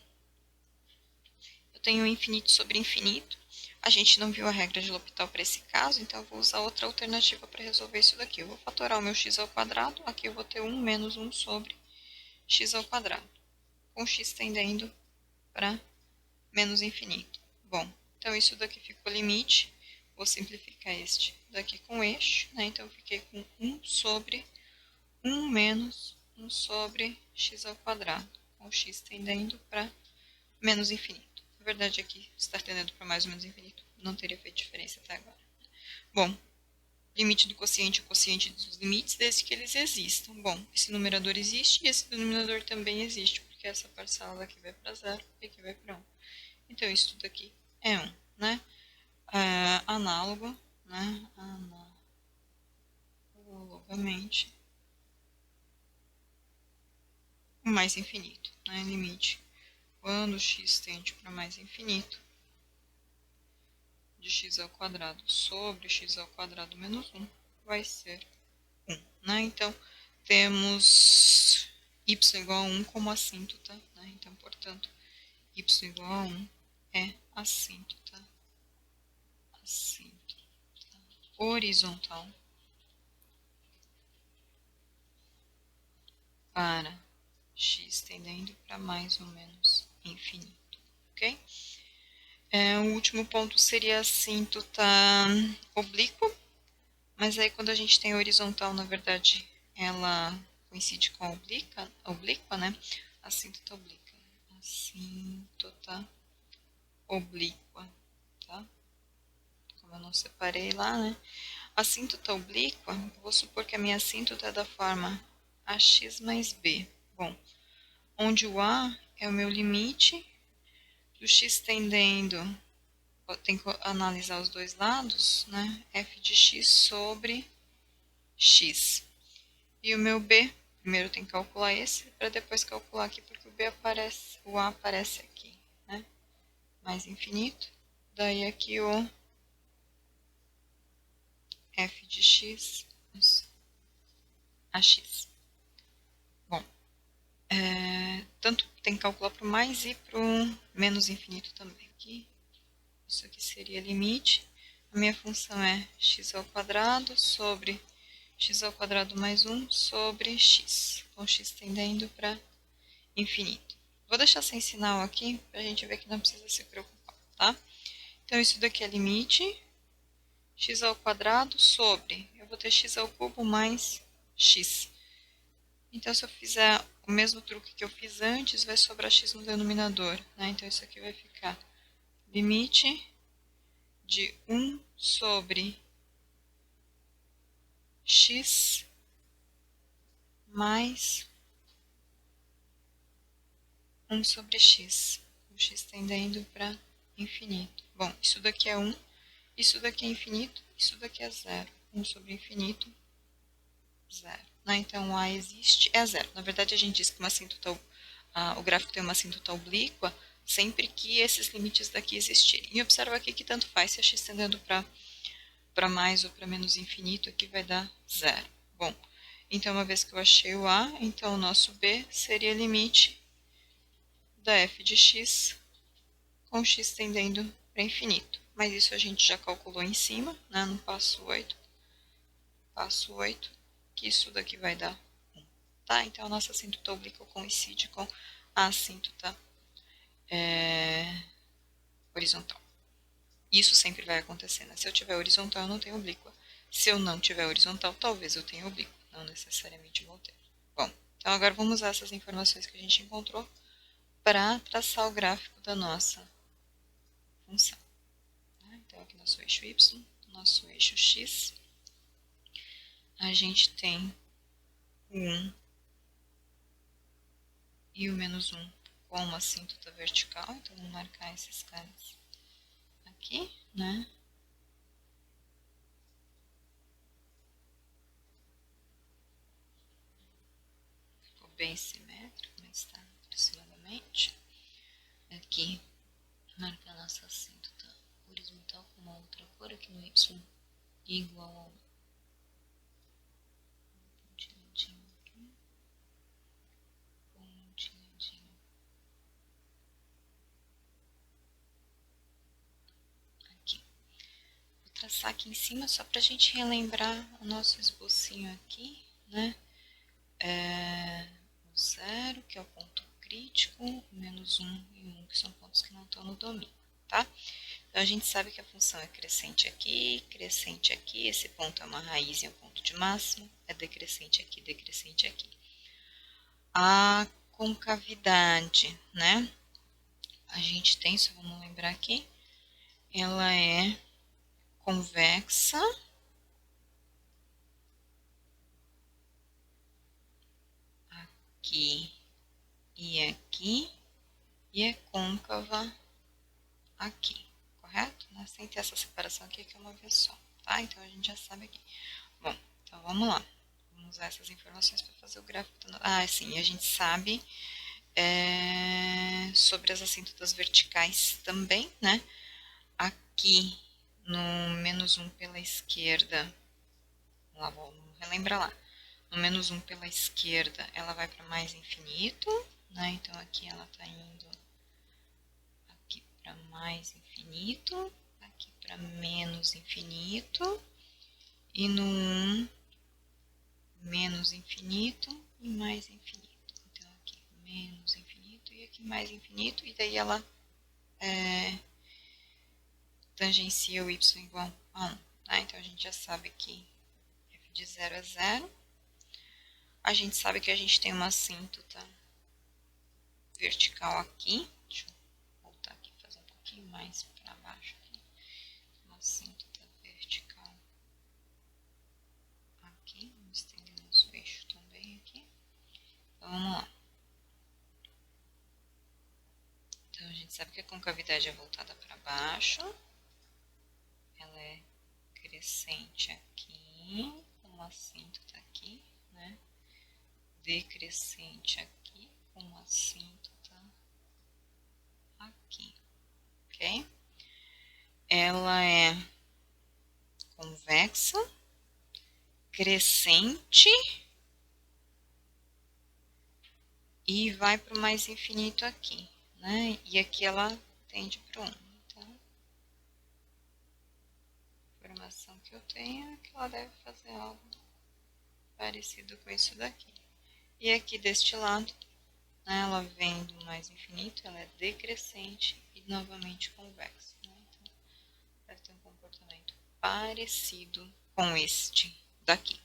eu tenho infinito sobre infinito. A gente não viu a regra de L'Hopital para esse caso, então eu vou usar outra alternativa para resolver isso daqui. Eu vou fatorar o meu x ao quadrado, aqui eu vou ter 1 menos 1 sobre x ao quadrado, com x tendendo para menos infinito. Bom, então isso daqui ficou limite. Vou simplificar este daqui com eixo, né? Então eu fiquei com 1 sobre 1 menos 1 sobre x ao quadrado, com x tendendo para menos infinito. Na verdade, aqui, estar tendendo para mais ou menos infinito não teria feito diferença até agora. Bom, limite do quociente é o quociente dos limites, desde que eles existam. Bom, esse numerador existe e esse denominador também existe, porque essa parcela daqui vai para 0 e aqui vai para 1. Então, isso tudo aqui é 1, né? Análogo, né? Analogamente, o mais infinito, né? Limite quando x tende para mais infinito de x ao quadrado sobre x ao quadrado menos 1 vai ser 1, né? Então, temos y igual a 1 como assíntota, né? Então, portanto, y igual a 1 é assíntota horizontal para x tendendo para mais ou menos infinito, ok? O último ponto seria a assíntota oblíqua, mas aí quando a gente tem horizontal, na verdade, ela coincide com a oblíqua, né? Assíntota oblíqua. Assíntota oblíqua, tá? Como eu não separei lá, né? Assíntota oblíqua, vou supor que a minha assíntota é da forma ax mais b. Bom, onde o a é o meu limite do x tendendo, tem que analisar os dois lados, né? F de x sobre x. E o meu b, primeiro tem que calcular esse, para depois calcular aqui, porque o a aparece aqui, né? Mais infinito. Daí aqui o f de x ax. Bom, tanto tem que calcular para o mais e para o menos infinito também. Aqui, isso aqui seria limite. A minha função é x ao quadrado sobre x ao quadrado mais 1 sobre x, com x tendendo para infinito. Vou deixar sem sinal aqui para a gente ver que não precisa se preocupar, tá? Então, isso daqui é limite x ao quadrado sobre, eu vou ter x ao cubo mais x. Então, se eu fizer o mesmo truque que eu fiz antes, vai sobrar x no denominador, né? Então, isso aqui vai ficar limite de 1 sobre x mais 1 sobre x. O x tendendo para infinito. Bom, isso daqui é 1, isso daqui é infinito, isso daqui é zero. 1 sobre infinito, zero. Né? Então, A existe, é zero. Na verdade, a gente diz que uma assíntota, o gráfico tem uma assíntota oblíqua sempre que esses limites daqui existirem. E observa aqui que tanto faz se a x tendendo para mais ou para menos infinito, aqui vai dar zero. Bom, então uma vez que eu achei o A, então o nosso B seria limite da f de x com x tendendo para infinito. Mas isso a gente já calculou em cima, né, no passo 8. Passo 8, que isso daqui vai dar 1. Tá? Então a nossa assíntota oblíqua coincide com a assíntota horizontal. Isso sempre vai acontecer, né? Se eu tiver horizontal, eu não tenho oblíqua. Se eu não tiver horizontal, talvez eu tenha oblíqua. Não necessariamente vou ter. Bom, então agora vamos usar essas informações que a gente encontrou para traçar o gráfico da nossa função. Então, aqui nosso eixo y, nosso eixo x. A gente tem o 1 e o menos 1 com uma assíntota vertical. Então, vamos marcar esses caras aqui, né? Ficou bem simétrico, mas está aproximadamente. Aqui, marcar nossa assíntota horizontal com uma outra cor aqui no y igual ao pontilhadinho aqui, pontilhadinho aqui. Vou traçar aqui em cima só para a gente relembrar o nosso esbocinho aqui, né? O 0, que é o ponto crítico, o menos 1 e 1, que são pontos que não estão no domínio, tá? Então, a gente sabe que a função é crescente aqui, esse ponto é uma raiz e é um ponto de máximo, é decrescente aqui. A concavidade, né? A gente tem, só vamos lembrar aqui, ela é convexa aqui e aqui, e é côncava aqui, correto? Né? Sem ter essa separação aqui, que é uma vez só, tá? Então, a gente já sabe aqui. Bom, então vamos lá. Vamos usar essas informações para fazer o gráfico. Sim, a gente sabe sobre as assíntotas verticais também, né? Aqui no menos 1 pela esquerda, vamos relembrar lá. No menos 1 pela esquerda, ela vai para mais infinito, né? Então, aqui ela está indo aqui para mais infinito, aqui para menos infinito, e no 1, menos infinito e mais infinito. Então, aqui menos infinito e aqui mais infinito, e daí ela tangencia o y igual a 1. Tá? Então, a gente já sabe que f de 0 é 0. A gente sabe que a gente tem uma assíntota vertical aqui. Deixa eu voltar aqui e fazer um pouquinho mais para baixo. Aqui. Uma assíntota vertical aqui. Vamos estender nosso eixo também aqui. Então, vamos lá. Então, a gente sabe que a concavidade é voltada para baixo. Ela é crescente aqui, com uma assíntota aqui, né? Decrescente aqui, com uma assíntota aqui, ok? Ela é convexa, crescente e vai para o mais infinito aqui, né? E aqui ela tende para o 1. Então, a informação que eu tenho é que ela deve fazer algo parecido com isso daqui. E aqui deste lado, né? Ela vem do mais infinito, ela é decrescente e novamente convexa, né? Então, deve ter um comportamento parecido com este daqui.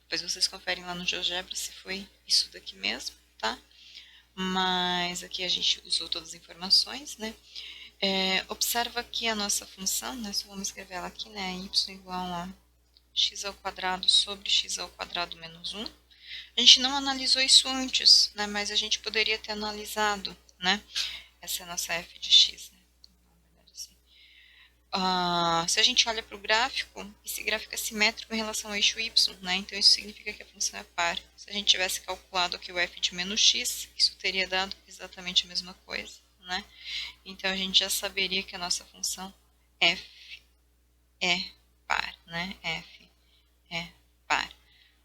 Depois vocês conferem lá no GeoGebra se foi isso daqui mesmo, tá? Mas aqui a gente usou todas as informações, né? Observa aqui a nossa função, né? Só vamos escrever ela aqui, né? Y igual a x ao quadrado sobre x ao quadrado menos 1. A gente não analisou isso antes, né? Mas a gente poderia ter analisado, né? Essa é a nossa f de x, né? Se a gente olha para o gráfico, esse gráfico é simétrico em relação ao eixo y, né? Então isso significa que a função é par. Se a gente tivesse calculado aqui o f de menos x, isso teria dado exatamente a mesma coisa, né? Então a gente já saberia que a nossa função f é par, né? F é par.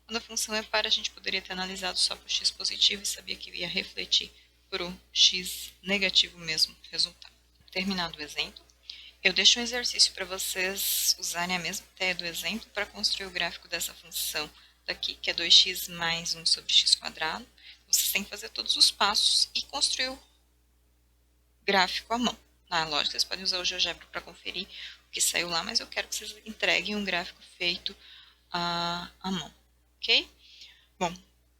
Quando a função é par, a gente poderia ter analisado só para o x positivo e sabia que ia refletir para o x negativo mesmo resultado. Terminado o exemplo, eu deixo um exercício para vocês usarem a mesma ideia do exemplo para construir o gráfico dessa função daqui, que é 2x mais 1 sobre x quadrado. Vocês têm que fazer todos os passos e construir o gráfico à mão. Lógico, vocês podem usar o GeoGebra para conferir o que saiu lá, mas eu quero que vocês entreguem um gráfico feito à mão, ok? Bom,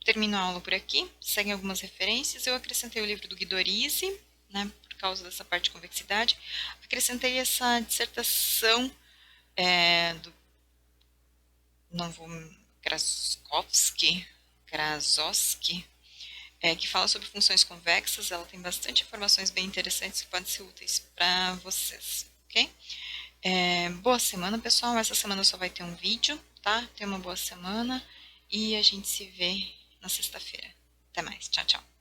termino a aula por aqui. Seguem algumas referências. Eu acrescentei o livro do Guidorizzi, né, por causa dessa parte de convexidade. Acrescentei essa dissertação do Krasowski, que fala sobre funções convexas. Ela tem bastante informações bem interessantes que podem ser úteis para vocês, ok? Boa semana, pessoal. Essa semana só vai ter um vídeo, tá? Tenha uma boa semana e a gente se vê na sexta-feira. Até mais. Tchau, tchau.